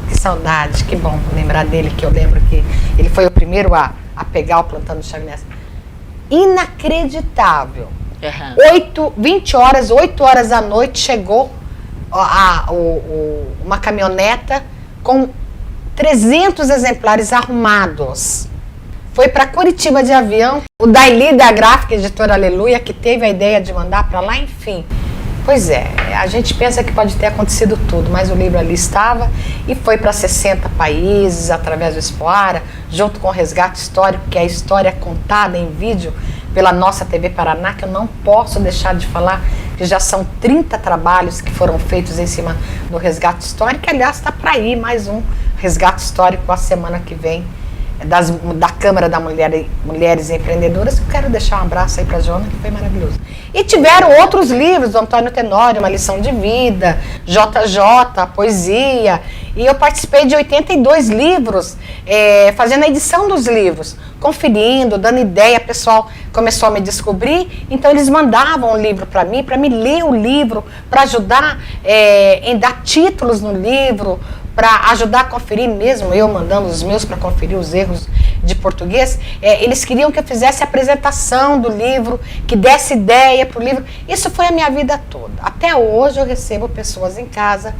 Speaker 2: Que saudade, que bom lembrar dele, que eu lembro que ele foi o primeiro a pegar o Plantando Chaminés. Inacreditável. 20 horas, 8 horas da noite, chegou uma caminhoneta com 300 exemplares arrumados. Foi para Curitiba de avião. O Daili da Gráfica, editora Aleluia, que teve a ideia de mandar para lá, enfim. Pois é, a gente pensa que pode ter acontecido tudo, mas o livro ali estava e foi para 60 países através do Expoara, junto com o Resgate Histórico, que é a história contada em vídeo pela nossa TV Paraná, que eu não posso deixar de falar, que já são 30 trabalhos que foram feitos em cima do Resgate Histórico, que aliás está para ir mais um Resgate Histórico a semana que vem, da Câmara da Mulheres Empreendedoras, que eu quero deixar um abraço aí para a Jona, que foi maravilhoso. E tiveram outros livros, do Antônio Tenório, Uma Lição de Vida, JJ, Poesia, e eu participei de 82 livros, fazendo a edição dos livros, conferindo, dando ideia, o pessoal começou a me descobrir, então eles mandavam o livro para mim ler o livro, para ajudar em dar títulos no livro, para ajudar a conferir mesmo, eu mandando os meus para conferir os erros de português. Eles queriam que eu fizesse a apresentação do livro, que desse ideia para o livro. Isso foi a minha vida toda. Até hoje eu recebo pessoas em casa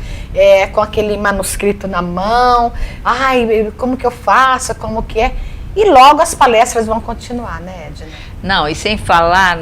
Speaker 2: com aquele manuscrito na mão. Ai, como que eu faço? Como que é? E logo as palestras vão continuar, né, Edna?
Speaker 1: Não, e sem falar,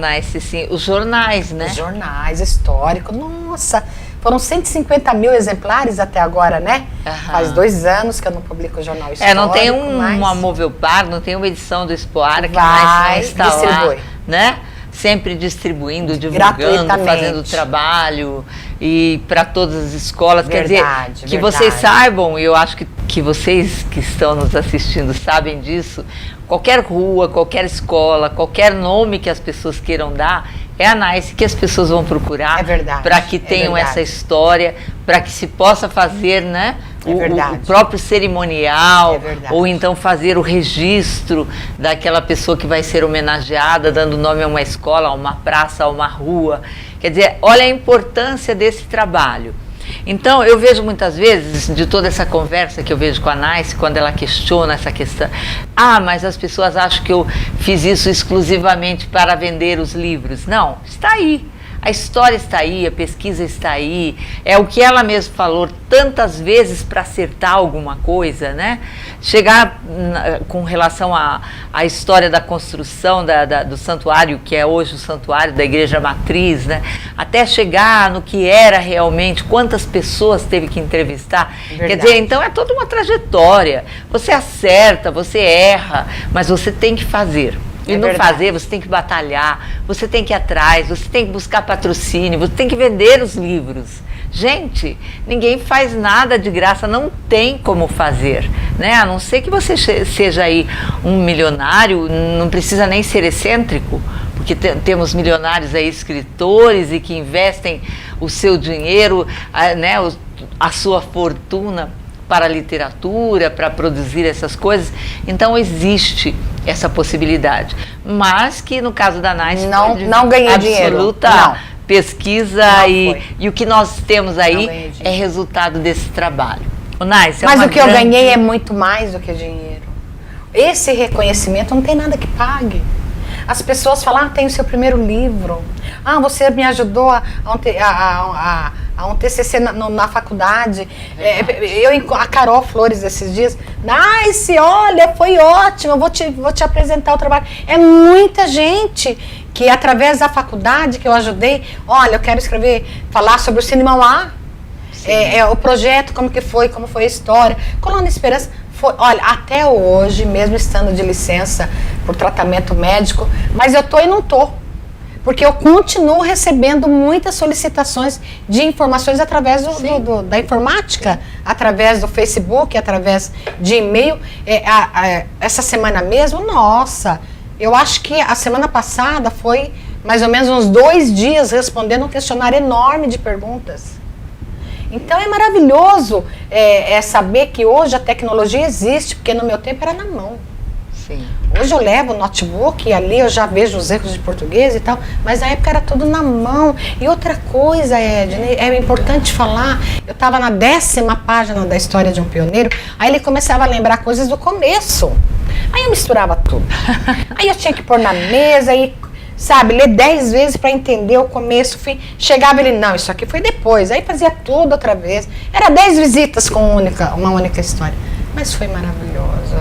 Speaker 1: os jornais, né? Os
Speaker 2: jornais históricos, nossa... Foram 150 mil exemplares até agora, né? Faz 2 anos que eu não publico o jornal histórico.
Speaker 1: Não tem uma Movelpar, não tem uma edição do Expoara que mais está lá, né? Sempre distribuindo, divulgando, fazendo trabalho e para todas as escolas. Quer dizer, que vocês saibam, e eu acho que vocês que estão nos assistindo sabem disso, qualquer rua, qualquer escola, qualquer nome que as pessoas queiram dar, é a Naice que as pessoas vão procurar para que tenham essa história, para que se possa fazer, né, o próprio cerimonial, ou então fazer o registro daquela pessoa que vai ser homenageada, dando nome a uma escola, a uma praça, a uma rua. Quer dizer, olha a importância desse trabalho. Então, eu vejo muitas vezes, de toda essa conversa que eu vejo com a Naice, quando ela questiona essa questão, mas as pessoas acham que eu fiz isso exclusivamente para vender os livros. Não, está aí. A história está aí, a pesquisa está aí, é o que ela mesma falou tantas vezes para acertar alguma coisa, né? Chegar com relação à história da construção do santuário, que é hoje o santuário da Igreja Matriz, né? Até chegar no que era realmente, quantas pessoas teve que entrevistar. Quer dizer, então é toda uma trajetória. Você acerta, você erra, mas você tem que fazer. E não fazer, você tem que batalhar, você tem que ir atrás, você tem que buscar patrocínio, você tem que vender os livros. Gente, ninguém faz nada de graça, não tem como fazer, né? A não ser que você seja aí um milionário, não precisa nem ser excêntrico, porque temos milionários aí, escritores, e que investem o seu dinheiro, né, a sua fortuna para a literatura, para produzir essas coisas. Então existe essa possibilidade, mas que no caso da Naice
Speaker 2: não ganhei dinheiro,
Speaker 1: pesquisa e o que nós temos aí é resultado desse trabalho. Nice,
Speaker 2: mas o que eu ganhei é muito mais do que dinheiro. Esse reconhecimento não tem nada que pague. As pessoas falam, tem o seu primeiro livro. Você me ajudou a um TCC na faculdade. A Carol Flores esses dias. Nice, olha, foi ótimo, eu vou te apresentar o trabalho. É muita gente que através da faculdade que eu ajudei, olha, eu quero falar sobre o Cine Mauá. O projeto, como foi a história. Colônia Esperança. Olha, até hoje, mesmo estando de licença por tratamento médico, mas eu tô e não tô. Porque eu continuo recebendo muitas solicitações de informações através da informática, através do Facebook, através de e-mail. Essa semana mesmo, nossa, eu acho que a semana passada foi mais ou menos uns 2 dias respondendo um questionário enorme de perguntas. Então é maravilhoso saber que hoje a tecnologia existe, porque no meu tempo era na mão.
Speaker 1: Sim.
Speaker 2: Hoje eu levo o notebook e ali eu já vejo os erros de português e tal, mas na época era tudo na mão. E outra coisa, Ednei, é importante falar, eu estava na 10ª página da História de um Pioneiro, aí ele começava a lembrar coisas do começo. Aí eu misturava tudo. Aí eu tinha que pôr na mesa e... ler 10 vezes para entender o começo, o fim. Chegava ele, não, isso aqui foi depois. Aí fazia tudo outra vez. Era 10 visitas com uma única história. Mas foi maravilhoso.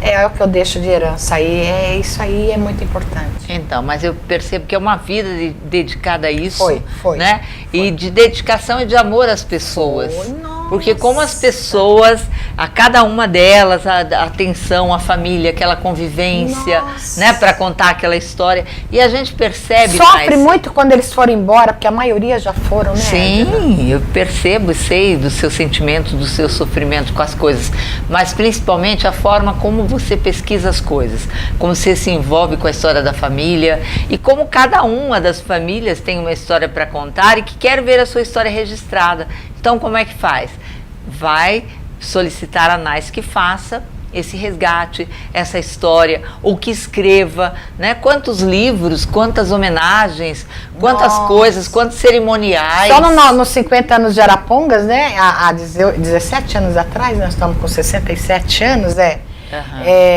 Speaker 2: É o que eu deixo de herança aí. Isso aí é muito importante.
Speaker 1: Então, mas eu percebo que é uma vida dedicada a isso.
Speaker 2: Foi.
Speaker 1: Né?
Speaker 2: Foi.
Speaker 1: E de dedicação e de amor às pessoas.
Speaker 2: Nossa.
Speaker 1: Porque como as pessoas, a cada uma delas, a atenção, a família, aquela convivência, né, para contar aquela história. E a gente percebe...
Speaker 2: Sofre muito quando eles forem embora, porque a maioria já foram, né?
Speaker 1: Sim, eu percebo e sei do seu sentimento, do seu sofrimento com as coisas. Mas principalmente a forma como você pesquisa as coisas. Como você se envolve com a história da família. E como cada uma das famílias tem uma história para contar e que quer ver a sua história registrada. Então, como é que faz? Vai solicitar a NICE que faça esse resgate, essa história, ou que escreva, né? Quantos livros, quantas homenagens, quantas coisas, quantos cerimoniais.
Speaker 2: Só nos 50 anos de Arapongas, né? Há 17 anos atrás, nós estamos com 67 anos,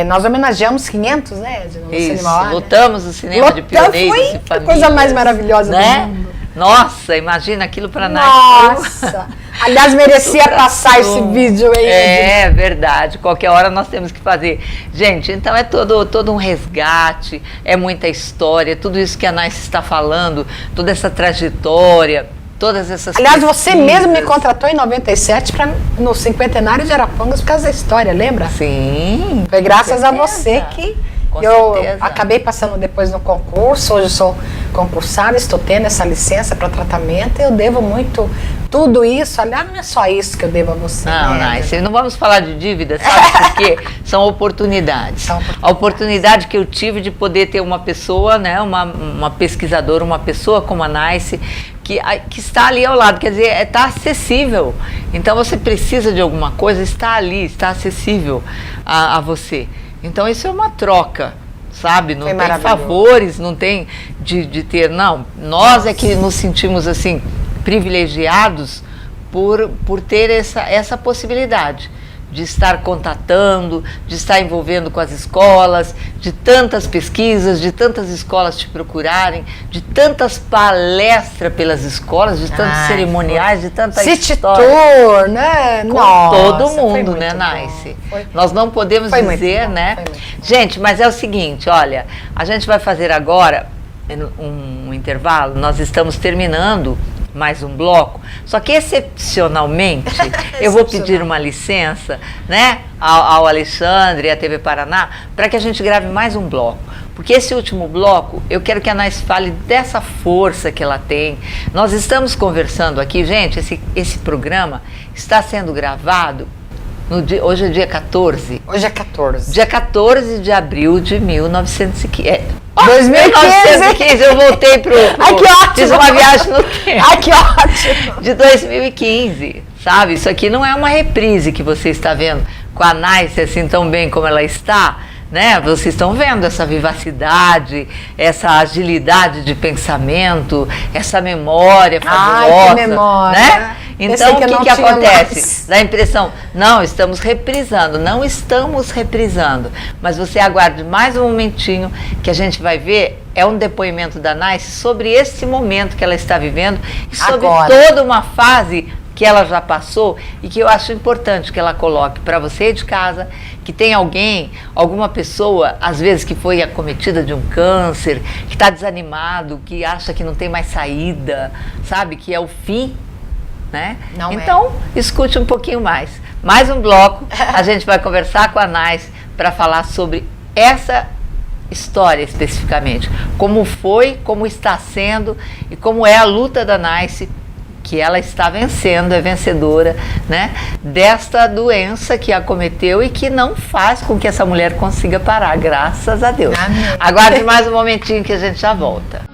Speaker 2: nós homenageamos 500, né? No
Speaker 1: Isso,
Speaker 2: cinema,
Speaker 1: lotamos o cinema de pioneiros e famílias.
Speaker 2: Foi a coisa mais maravilhosa, né?
Speaker 1: Do mundo. Nossa, imagina aquilo para nós.
Speaker 2: Nossa! Aliás, merecia passar esse vídeo aí.
Speaker 1: É verdade, qualquer hora nós temos que fazer. Gente, então é todo um resgate, é muita história, tudo isso que a Nice está falando, toda essa trajetória, todas essas
Speaker 2: Aliás, você mesmo me contratou em 97 no cinquentenário de Arapongas por causa da história, lembra?
Speaker 1: Sim.
Speaker 2: Foi graças a você que eu acabei passando depois no concurso. Hoje eu sou concursada, estou tendo essa licença para tratamento. Eu devo muito tudo isso. Aliás, não é só isso que eu devo a você.
Speaker 1: Não, Nice, não vamos falar de dívida, sabe? Porque são oportunidades. A oportunidade que eu tive de poder ter uma pessoa, né, uma pesquisadora, uma pessoa como a Nice, que está ali ao lado, quer dizer, está acessível. Então você precisa de alguma coisa, está ali, está acessível a você. Então isso é uma troca, sabe? Não tem favores, não tem de ter, não. Nós é que nos sentimos assim privilegiados por ter essa possibilidade de estar contatando, de estar envolvendo com as escolas, de tantas pesquisas, de tantas escolas te procurarem, de tantas palestras pelas escolas, de tantos cerimoniais, de tanta
Speaker 2: City
Speaker 1: história.
Speaker 2: Tour, né?
Speaker 1: Com todo mundo, né, Nice? Nós não podemos dizer, né? Gente, mas é o seguinte, olha, a gente vai fazer agora um intervalo, nós estamos terminando mais um bloco, só que excepcionalmente eu vou pedir uma licença, né, ao Alexandre e à TV Paraná, para que a gente grave mais um bloco, porque esse último bloco eu quero que a Nice fale dessa força que ela tem. Nós estamos conversando aqui, gente, esse programa está sendo gravado hoje é dia 14.
Speaker 2: Hoje é 14.
Speaker 1: Dia 14 de abril de 1915.
Speaker 2: 2015,
Speaker 1: eu voltei pro
Speaker 2: ai, que ótimo!
Speaker 1: Fiz uma viagem no tempo.
Speaker 2: Ai, que ótimo!
Speaker 1: De 2015, sabe? Isso aqui não é uma reprise que você está vendo com a Nice assim tão bem como ela está, né? Vocês estão vendo essa vivacidade, essa agilidade de pensamento, essa memória fabulosa.
Speaker 2: Ai, que memória.
Speaker 1: Né? Então, o que acontece? Dá a impressão, não estamos reprisando, mas você aguarde mais um momentinho que a gente vai ver, é um depoimento da Naice sobre esse momento que ela está vivendo e sobre toda uma fase que ela já passou e que eu acho importante que ela coloque para você de casa, que tem alguém, alguma pessoa, às vezes que foi acometida de um câncer, que está desanimado, que acha que não tem mais saída, sabe, que é o fim, né? Então, escute um pouquinho mais. Mais um bloco, a gente vai conversar com a Naice para falar sobre essa história especificamente, como foi, como está sendo e como é a luta da Naice, que ela está vencendo, é vencedora, né, desta doença que a acometeu e que não faz com que essa mulher consiga parar, graças a Deus. Amém. Aguarde mais um momentinho que a gente já volta.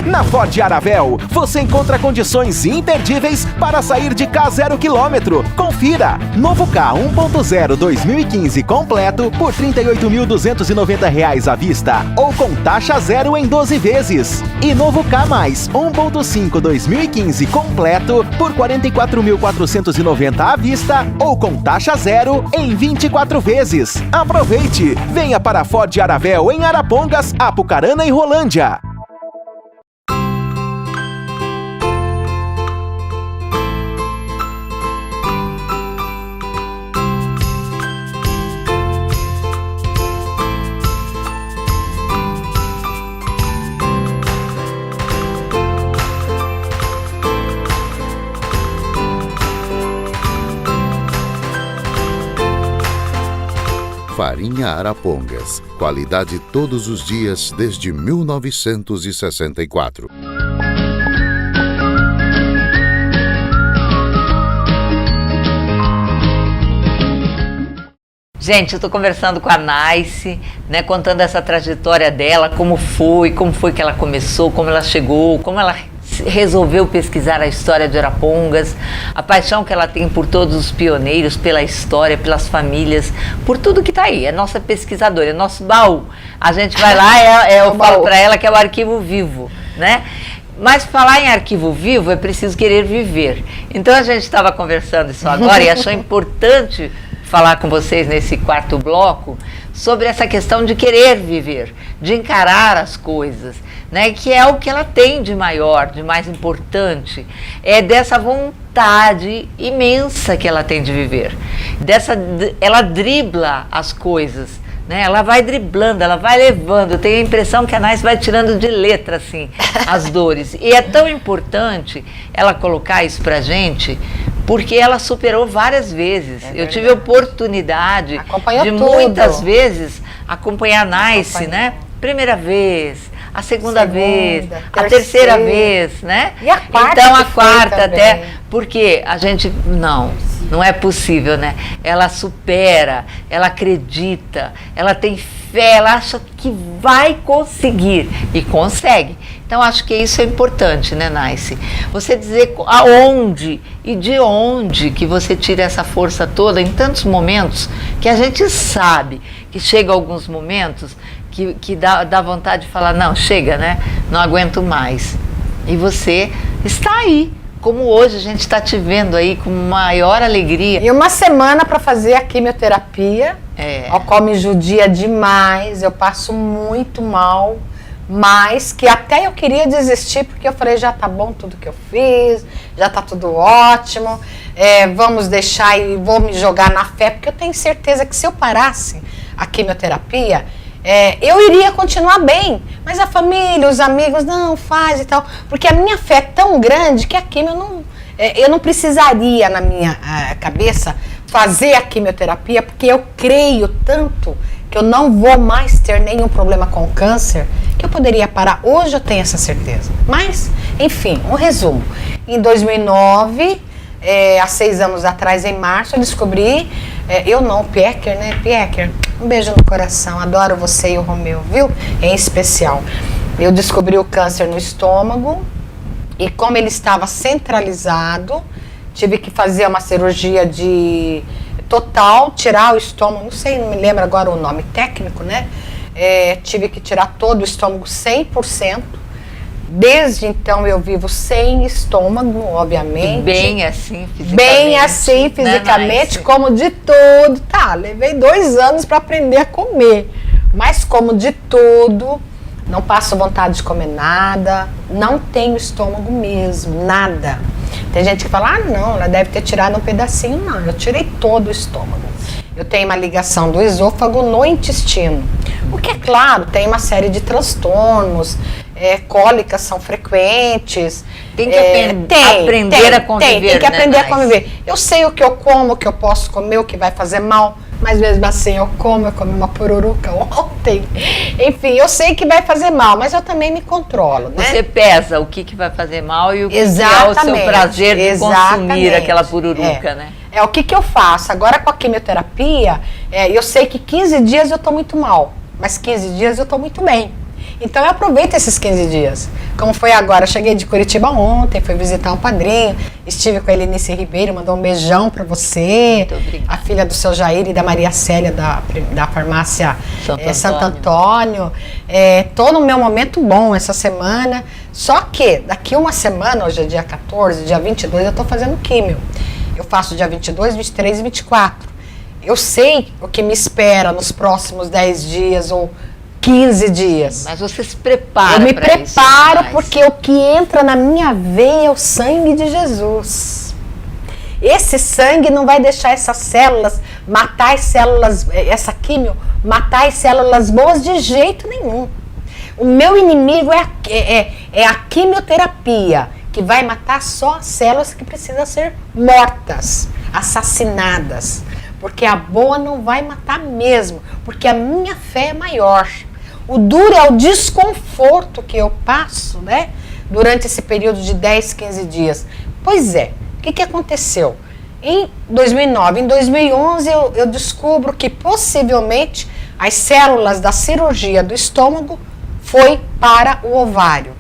Speaker 3: Na Ford Aravel, você encontra condições imperdíveis para sair de K 0 km. Confira! Novo K 1.0 2015 completo por R$ 38.290 à vista ou com taxa zero em 12 vezes. E novo K+, 1.5 2015 completo por R$ 44.490 à vista ou com taxa zero em 24 vezes. Aproveite! Venha para a Ford Aravel em Arapongas, Apucarana e Rolândia.
Speaker 4: Farinha Arapongas. Qualidade todos os dias desde 1964.
Speaker 1: Gente, eu estou conversando com a Naice, né, contando essa trajetória dela, como foi que ela começou, como ela chegou, como ela resolveu pesquisar a história de Arapongas, a paixão que ela tem por todos os pioneiros, pela história, pelas famílias, por tudo que está aí. É nossa pesquisadora, é nosso baú. A gente vai lá, eu falo para ela que é o arquivo vivo, né? Mas falar em arquivo vivo é preciso querer viver. Então a gente estava conversando isso agora e achou importante falar com vocês nesse quarto bloco sobre essa questão de querer viver, de encarar as coisas, né, que é o que ela tem de maior, de mais importante, é dessa vontade imensa que ela tem de viver, ela dribla as coisas, né, ela vai driblando, ela vai levando. Eu tenho a impressão que a Naice vai tirando de letra assim, as dores, e é tão importante ela colocar isso pra gente, porque ela superou várias vezes. Eu tive a oportunidade de muitas vezes acompanhar a Naice, né? Primeira vez, a segunda vez, a terceira vez, né?
Speaker 2: E a quarta.
Speaker 1: Então a quarta até, porque a gente, não é possível, né? Ela supera, ela acredita, ela tem fé, ela acha que vai conseguir e consegue. Então acho que isso é importante, né, Naice? Você dizer aonde e de onde que você tira essa força toda em tantos momentos que a gente sabe que chega alguns momentos que dá vontade de falar, não, chega, né? Não aguento mais. E você está aí, como hoje a gente está te vendo aí com maior alegria.
Speaker 2: E uma semana para fazer a quimioterapia, o qual me judia demais, eu passo muito mal, mas que até eu queria desistir, porque eu falei, já tá bom tudo que eu fiz, já tá tudo ótimo, vamos deixar e vou me jogar na fé, porque eu tenho certeza que se eu parasse a quimioterapia, eu iria continuar bem, mas a família, os amigos, não, faz e tal, porque a minha fé é tão grande que a quimio eu não precisaria, na minha cabeça, fazer a quimioterapia, porque eu creio tanto que eu não vou mais ter nenhum problema com câncer, que eu poderia parar. Hoje eu tenho essa certeza. Mas, enfim, um resumo. Em 2009, há 6 anos atrás, em março, eu descobri, o Piecker, né? Piecker, um beijo no coração, adoro você e o Romeu, viu? Em especial. Eu descobri o câncer no estômago e como ele estava centralizado, tive que fazer uma cirurgia total, tirar o estômago, não me lembro agora o nome técnico, né? Tive que tirar todo o estômago 100%. Desde então eu vivo sem estômago, obviamente.
Speaker 1: Bem assim fisicamente.
Speaker 2: Bem assim fisicamente, como de tudo. Levei 2 anos para aprender a comer, mas como de tudo, não passo vontade de comer nada, não tenho estômago mesmo, nada. Tem gente que fala, não, ela deve ter tirado um pedacinho. Não, eu tirei todo o estômago. Eu tenho uma ligação do esôfago no intestino. O que é claro, tem uma série de transtornos, cólicas são frequentes.
Speaker 1: Tem que aprender a conviver.
Speaker 2: Tem que aprender a conviver. Eu sei o que eu como, o que eu posso comer, o que vai fazer mal. Mas mesmo assim eu comi uma pururuca ontem. Enfim, eu sei que vai fazer mal, mas eu também me controlo, né?
Speaker 1: Você pesa o que vai fazer mal e o que é o seu prazer de consumir aquela pururuca, né?
Speaker 2: O que eu faço? Agora com a quimioterapia, eu sei que 15 dias eu tô muito mal, mas 15 dias eu tô muito bem. Então eu aproveito esses 15 dias. Como foi agora, eu cheguei de Curitiba ontem, fui visitar um padrinho, estive com a Helenice Ribeiro, mandou um beijão pra você, a filha do seu Jair e da Maria Célia da farmácia Santo Antônio. Tô no meu momento bom essa semana, só que daqui uma semana, hoje é dia 14, dia 22, eu tô fazendo químio. Eu faço dia 22, 23 e 24. Eu sei o que me espera nos próximos 10 dias ou 15 dias.
Speaker 1: Mas você se prepara.
Speaker 2: Eu me preparo porque o que entra na minha veia é o sangue de Jesus. Esse sangue não vai deixar essas células, matar as células, essa químio, matar as células boas de jeito nenhum. O meu inimigo é a quimioterapia, que vai matar só as células que precisam ser mortas, assassinadas. Porque a boa não vai matar mesmo, porque a minha fé é maior. O duro é o desconforto que eu passo, né, durante esse período de 10, 15 dias. Pois é, o que aconteceu? Em 2009, em 2011, eu descubro que possivelmente as células da cirurgia do estômago foi para o ovário,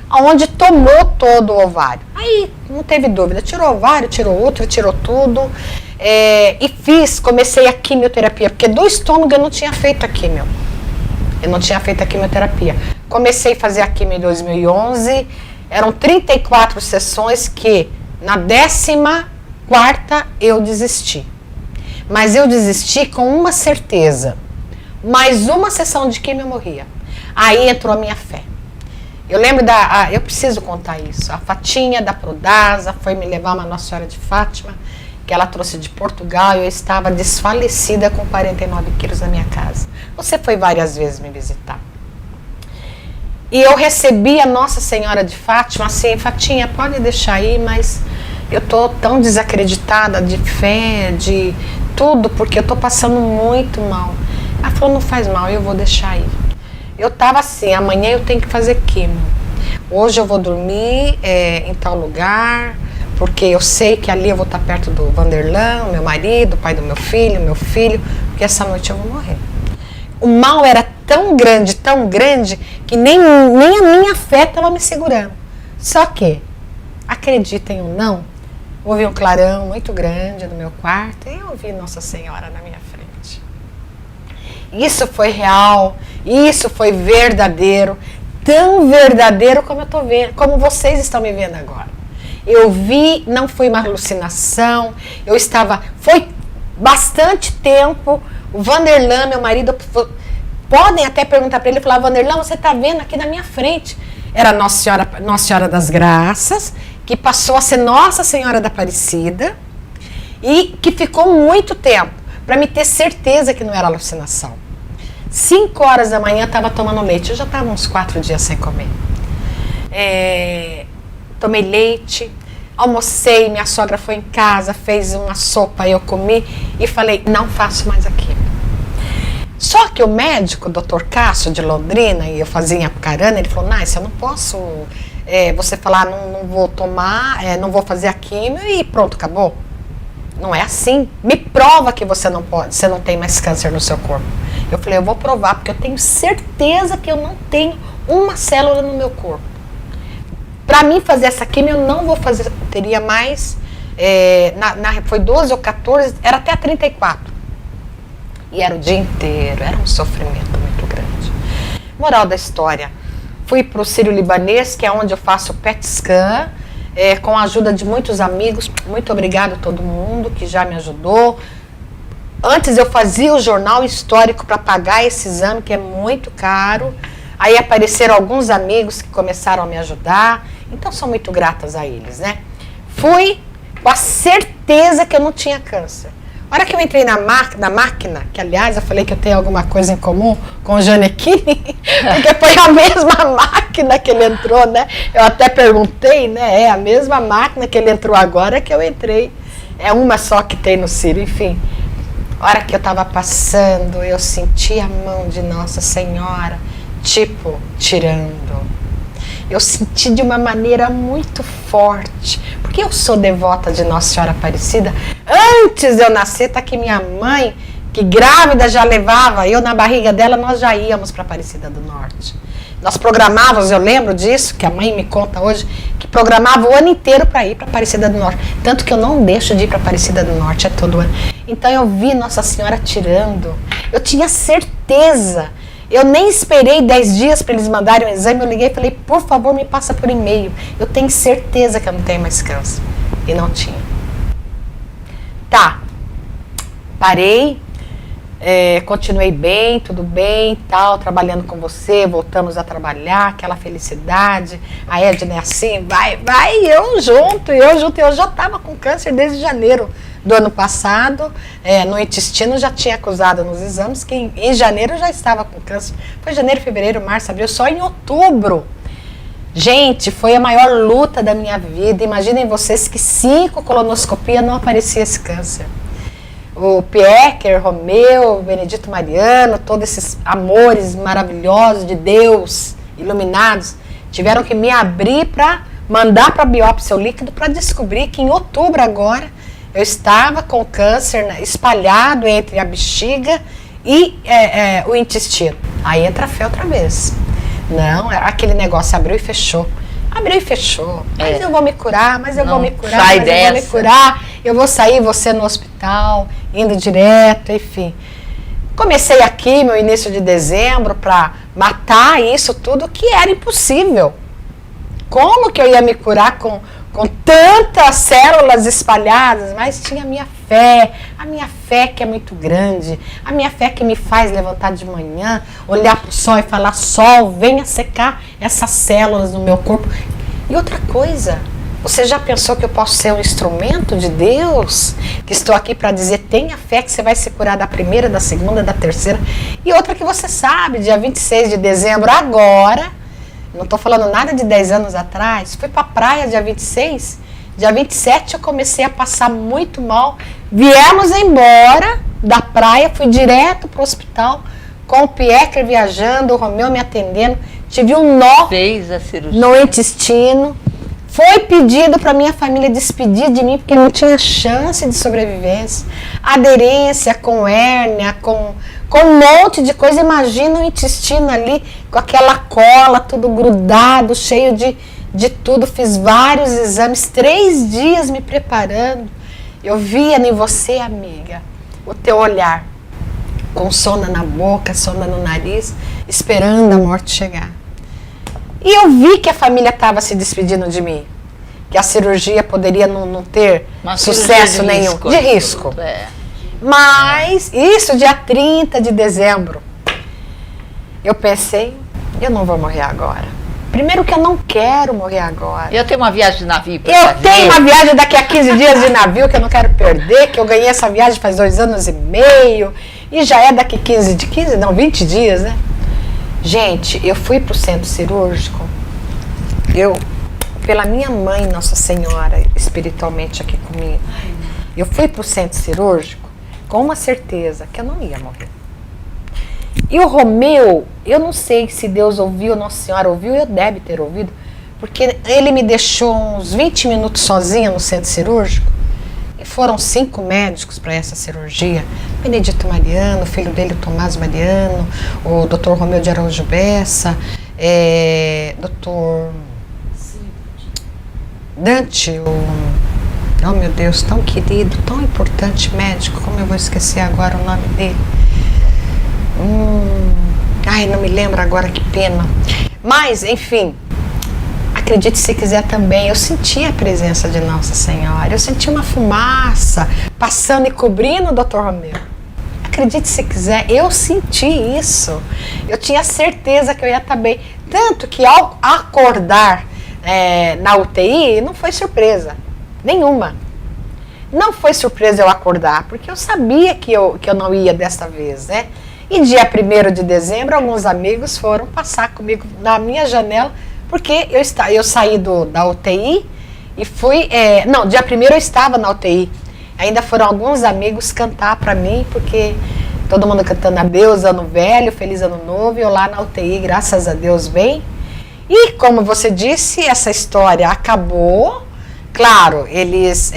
Speaker 2: onde tomou todo o ovário. Aí não teve dúvida, tirou o ovário, tirou o útero, tirou tudo. E comecei a quimioterapia, porque do estômago eu não tinha feito a quimio. Eu não tinha feito a quimioterapia. Comecei a fazer a quimio em 2011, eram 34 sessões que na 14ª eu desisti. Mas eu desisti com uma certeza, mais uma sessão de quimio eu morria. Aí entrou a minha fé. Eu lembro eu preciso contar isso, a Fatinha da Prodasa foi me levar uma Nossa Senhora de Fátima, que ela trouxe de Portugal, e eu estava desfalecida com 49 quilos na minha casa. Você foi várias vezes me visitar. E eu recebi a Nossa Senhora de Fátima, assim, Fatinha, pode deixar aí, mas eu tô tão desacreditada de fé, de tudo, porque eu tô passando muito mal. Ela falou, não faz mal, eu vou deixar aí. Eu tava assim, amanhã eu tenho que fazer quimio. Hoje eu vou dormir em tal lugar, porque eu sei que ali eu vou estar perto do Vanderlan, meu marido, pai do meu filho, porque essa noite eu vou morrer. O mal era tão grande, que nem a minha fé estava me segurando. Só que, acreditem ou não, houve um clarão muito grande no meu quarto e eu ouvi Nossa Senhora na minha frente. Isso foi real, isso foi verdadeiro, tão verdadeiro como eu estou vendo, como vocês estão me vendo agora. Eu vi, não foi uma alucinação, foi bastante tempo, o Vanderlan, meu marido, podem até perguntar para ele, falar, Vanderlan, você está vendo aqui na minha frente? Era Nossa Senhora das Graças, que passou a ser Nossa Senhora da Aparecida, e que ficou muito tempo, para me ter certeza que não era alucinação. 5 horas da manhã estava tomando leite. Eu já estava uns 4 dias sem comer. Tomei leite, almocei, minha sogra foi em casa, fez uma sopa, eu comi e falei, não faço mais aquilo. Só que o médico, o Dr. Cássio de Londrina, e eu fazia em Apucarana, ele falou, Náicia, eu não posso você falar, não vou tomar, não vou fazer a quimio e pronto, acabou. Não é assim. Me prova que você não pode, você não tem mais câncer no seu corpo. Eu falei, eu vou provar, porque eu tenho certeza que eu não tenho uma célula no meu corpo. Para mim fazer essa quimio, eu não vou fazer, teria mais, foi 12 ou 14, era até 34. E era o dia inteiro, era um sofrimento muito grande. Moral da história, fui para o Sírio-Libanês, que é onde eu faço o PET scan, com a ajuda de muitos amigos. Muito obrigado a todo mundo que já me ajudou. Antes eu fazia o jornal histórico para pagar esse exame, que é muito caro. Aí apareceram alguns amigos que começaram a me ajudar. Então sou muito gratas a eles, né? Fui com a certeza que eu não tinha câncer. A hora que eu entrei na máquina, que aliás eu falei que eu tenho alguma coisa em comum com o Janequine, porque foi a mesma máquina que ele entrou, né? Eu até perguntei, né? É a mesma máquina que ele entrou agora que eu entrei. É uma só que tem no Sírio, enfim. A hora que eu estava passando, eu senti a mão de Nossa Senhora, tipo, tirando. Eu senti de uma maneira muito forte, porque eu sou devota de Nossa Senhora Aparecida. Antes de eu nascer, tá aqui minha mãe, que grávida já levava, eu na barriga dela, nós já íamos para Aparecida do Norte. Nós programávamos, eu lembro disso, que a mãe me conta hoje, que programava o ano inteiro para ir para Aparecida do Norte. Tanto que eu não deixo de ir para Aparecida do Norte, é todo ano. Então eu vi Nossa Senhora tirando, eu tinha certeza. Eu nem esperei 10 dias para eles mandarem o exame, eu liguei e falei, por favor, me passa por e-mail. Eu tenho certeza que eu não tenho mais câncer. E não tinha. Tá. Parei, continuei bem, tudo bem, tal, trabalhando com você, voltamos a trabalhar, aquela felicidade. A Edna é assim, vai, eu junto. Eu já estava com câncer desde janeiro do ano passado, no intestino já tinha acusado nos exames que em janeiro eu já estava com câncer. Foi janeiro, fevereiro, março, abril, só em outubro. Gente, foi a maior luta da minha vida. Imaginem vocês que 5 colonoscopias não aparecia esse câncer. O Piecker, Romeu, Benedito Mariano, todos esses amores maravilhosos de Deus, iluminados, tiveram que me abrir para mandar para biópsia o líquido para descobrir que em outubro agora eu estava com câncer espalhado entre a bexiga e o intestino. Aí entra a fé outra vez. Não, aquele negócio abriu e fechou. Abriu e fechou. Mas eu vou me curar, eu vou me curar. Eu vou sair, vou ser no hospital, indo direto, enfim. Comecei aqui, meu início de dezembro, para matar isso tudo que era impossível. Como que eu ia me curar com tantas células espalhadas? Mas tinha a minha fé que é muito grande, a minha fé que me faz levantar de manhã, olhar para o sol e falar, sol, venha secar essas células no meu corpo. E outra coisa, você já pensou que eu posso ser um instrumento de Deus? Que estou aqui para dizer, tenha fé que você vai se curar da primeira, da segunda, da terceira. E outra que você sabe, dia 26 de dezembro, agora, não estou falando nada de 10 anos atrás, fui para a praia dia 26, dia 27 eu comecei a passar muito mal. Viemos embora da praia, fui direto para o hospital, com o Piecker viajando, o Romeu me atendendo, tive um nó no intestino. Foi pedido para minha família despedir de mim, porque não tinha chance de sobrevivência. Aderência com hérnia, com um monte de coisa. Imagina o intestino ali, com aquela cola, tudo grudado, cheio de tudo. Fiz vários exames, 3 dias me preparando. Eu via em você, amiga, o teu olhar, com sonda na boca, sonda no nariz, esperando a morte chegar. E eu vi que a família estava se despedindo de mim, que a cirurgia poderia não ter sucesso nenhum, de risco. Mas isso dia 30 de dezembro, eu pensei, eu não vou morrer agora. Primeiro que eu não quero morrer agora.
Speaker 1: Eu tenho uma viagem de navio para
Speaker 2: fazer. Eu tenho uma viagem daqui a 15 dias de navio que eu não quero perder, que eu ganhei essa viagem faz 2 anos e meio. E já é daqui 20 dias, né? Gente, eu fui pro centro cirúrgico, pela minha mãe, Nossa Senhora, espiritualmente aqui comigo, eu fui pro centro cirúrgico com uma certeza que eu não ia morrer. E o Romeu, eu não sei se Deus ouviu, Nossa Senhora ouviu, eu deve ter ouvido, porque ele me deixou uns 20 minutos sozinha no centro cirúrgico, e foram 5 médicos para essa cirurgia. Benedito Mariano, o filho dele, o Tomás Mariano, o Dr. Romeu de Araújo Bessa, Dr. Dante, oh meu Deus, tão querido, tão importante médico, como eu vou esquecer agora o nome dele? Ai, não me lembro agora, que pena. Mas, enfim, acredite se quiser também, eu senti a presença de Nossa Senhora, eu senti uma fumaça passando e cobrindo o Dr. Romeu. Acredite se quiser, eu senti isso. Eu tinha certeza que eu ia estar bem. Tanto que ao acordar na UTI, não foi surpresa nenhuma. Não foi surpresa eu acordar, porque eu sabia que eu não ia dessa vez, né? E dia 1º de dezembro, alguns amigos foram passar comigo na minha janela, porque eu saí da UTI e fui... não, dia 1º eu estava na UTI. Ainda foram alguns amigos cantar para mim, porque todo mundo cantando adeus, ano velho, feliz ano novo, e eu lá na UTI, graças a Deus, bem. E como você disse, essa história acabou. Claro, eles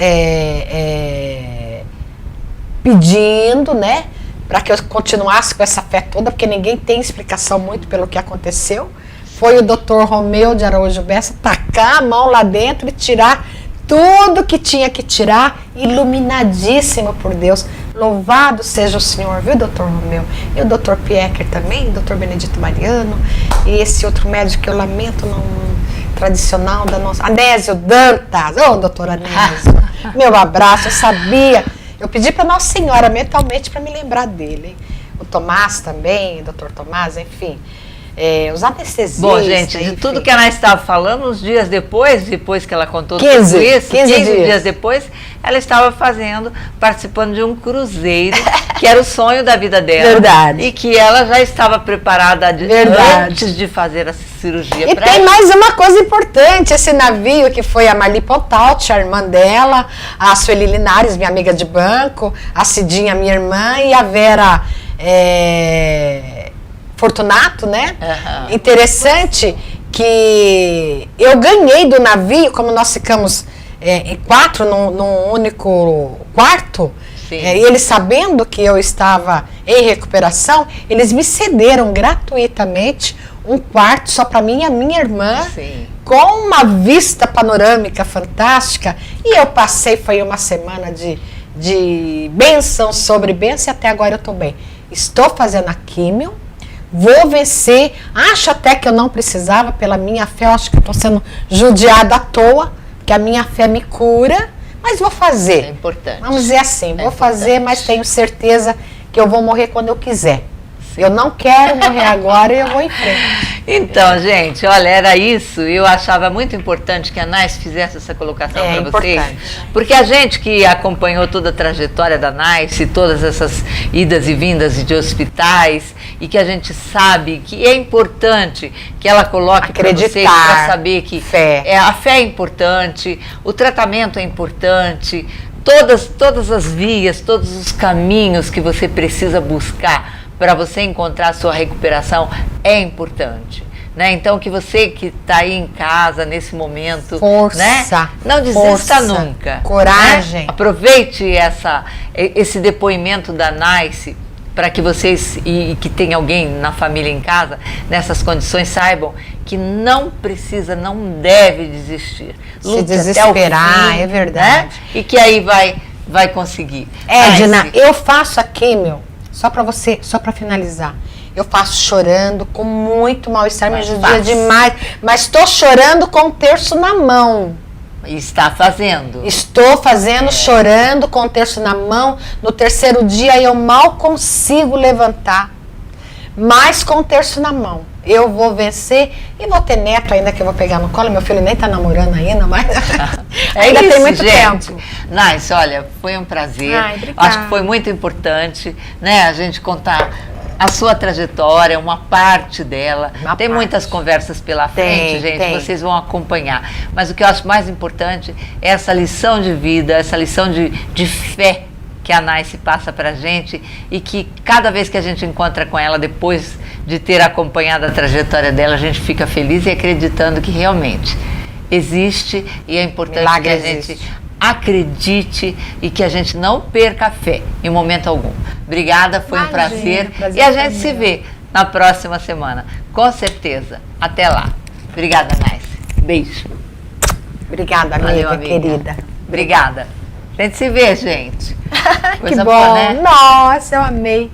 Speaker 2: pedindo, né, para que eu continuasse com essa fé toda, porque ninguém tem explicação muito pelo que aconteceu. Foi o Dr. Romeu de Araújo Bessa tacar a mão lá dentro e tirar tudo que tinha que tirar, iluminadíssimo por Deus. Louvado seja o Senhor, viu, Dr. Romeu? E o Dr. Piecker também, Dr. Benedito Mariano, e esse outro médico que eu lamento, não tradicional da nossa... Anésio Dantas, doutor Anésio, meu abraço, eu sabia... Eu pedi para Nossa Senhora mentalmente para me lembrar dele. O Tomás também, o Dr. Tomás, enfim. Os anestesistas.
Speaker 1: Bom, gente, de tudo que ela estava falando, uns dias depois que ela contou
Speaker 2: 15
Speaker 1: tudo isso,
Speaker 2: 15
Speaker 1: dias depois, ela estava participando de um cruzeiro, que era o sonho da vida dela.
Speaker 2: Verdade.
Speaker 1: E que ela já estava preparada antes de fazer a cirurgia.
Speaker 2: E tem mais uma coisa importante, esse navio que foi a Marli Pontalti, a irmã dela, a Sueli Linares, minha amiga de banco, a Cidinha, minha irmã, e a Vera... Fortunato, né? Uhum. Interessante que eu ganhei do navio, como nós ficamos em 4 num único quarto, e eles sabendo que eu estava em recuperação, eles me cederam gratuitamente um quarto só para mim e a minha irmã, com uma vista panorâmica fantástica, e eu passei, foi uma semana de bênção sobre bênção, e até agora eu estou bem. Estou fazendo a químio, vou vencer, acho até que eu não precisava, pela minha fé, eu acho que eu estou sendo judiada à toa, que a minha fé me cura, mas vou fazer.
Speaker 1: É importante.
Speaker 2: Vamos dizer assim, vou fazer, mas tenho certeza que eu vou morrer quando eu quiser. Eu não quero morrer agora e eu vou em frente.
Speaker 1: Então, gente, olha, era isso. Eu achava muito importante que a Nice fizesse essa colocação para vocês. Porque a gente que acompanhou toda a trajetória da Nice, todas essas idas e vindas de hospitais, e que a gente sabe que é importante que ela coloque para vocês, para saber que a fé é importante, o tratamento é importante, todas as vias, todos os caminhos que você precisa buscar para você encontrar a sua recuperação é importante, né? Então, que você que está aí em casa nesse momento, né? Não desista nunca.
Speaker 2: Coragem.
Speaker 1: Né? Aproveite esse depoimento da Nice para que vocês, e que tem alguém na família em casa, nessas condições, saibam que não precisa, não deve desistir.
Speaker 2: Se desesperar, até o fim, é verdade.
Speaker 1: Né? E que aí vai conseguir.
Speaker 2: Edna, eu faço a químio. Só para finalizar, eu faço chorando, com muito mal-estar, me judia demais, mas estou chorando com um terço na mão.
Speaker 1: Está fazendo.
Speaker 2: Estou fazendo, chorando com um terço na mão. No 3º dia eu mal consigo levantar, mas com um terço na mão. eu vou vencer e vou ter neto ainda que eu vou pegar no colo. Meu filho nem tá namorando ainda, mas ainda
Speaker 1: isso,
Speaker 2: tem muito
Speaker 1: gente.
Speaker 2: tempo.
Speaker 1: Nice, olha, foi um prazer.
Speaker 2: Ai, obrigada.
Speaker 1: Acho que foi muito importante, né, a gente contar a sua trajetória, uma parte dela. Tem muitas conversas pela frente, gente, vocês vão acompanhar. Mas o que eu acho mais importante é essa lição de vida, essa lição de fé que a Nice passa pra gente e que cada vez que a gente encontra com ela, depois de ter acompanhado a trajetória dela, a gente fica feliz e acreditando que realmente existe e é importante
Speaker 2: Milagre
Speaker 1: que a
Speaker 2: existe.
Speaker 1: gente acredite e que a gente não perca a fé em momento algum. Obrigada, foi um prazer. E a gente se vê na próxima semana, com certeza. Até lá. Obrigada, Nice. Beijo.
Speaker 2: Obrigada, amiga,
Speaker 1: Valeu, amiga.
Speaker 2: querida.
Speaker 1: Obrigada. A gente se vê, gente.
Speaker 2: Que
Speaker 1: Coisa
Speaker 2: bom.
Speaker 1: boa, né?
Speaker 2: Nossa, eu amei.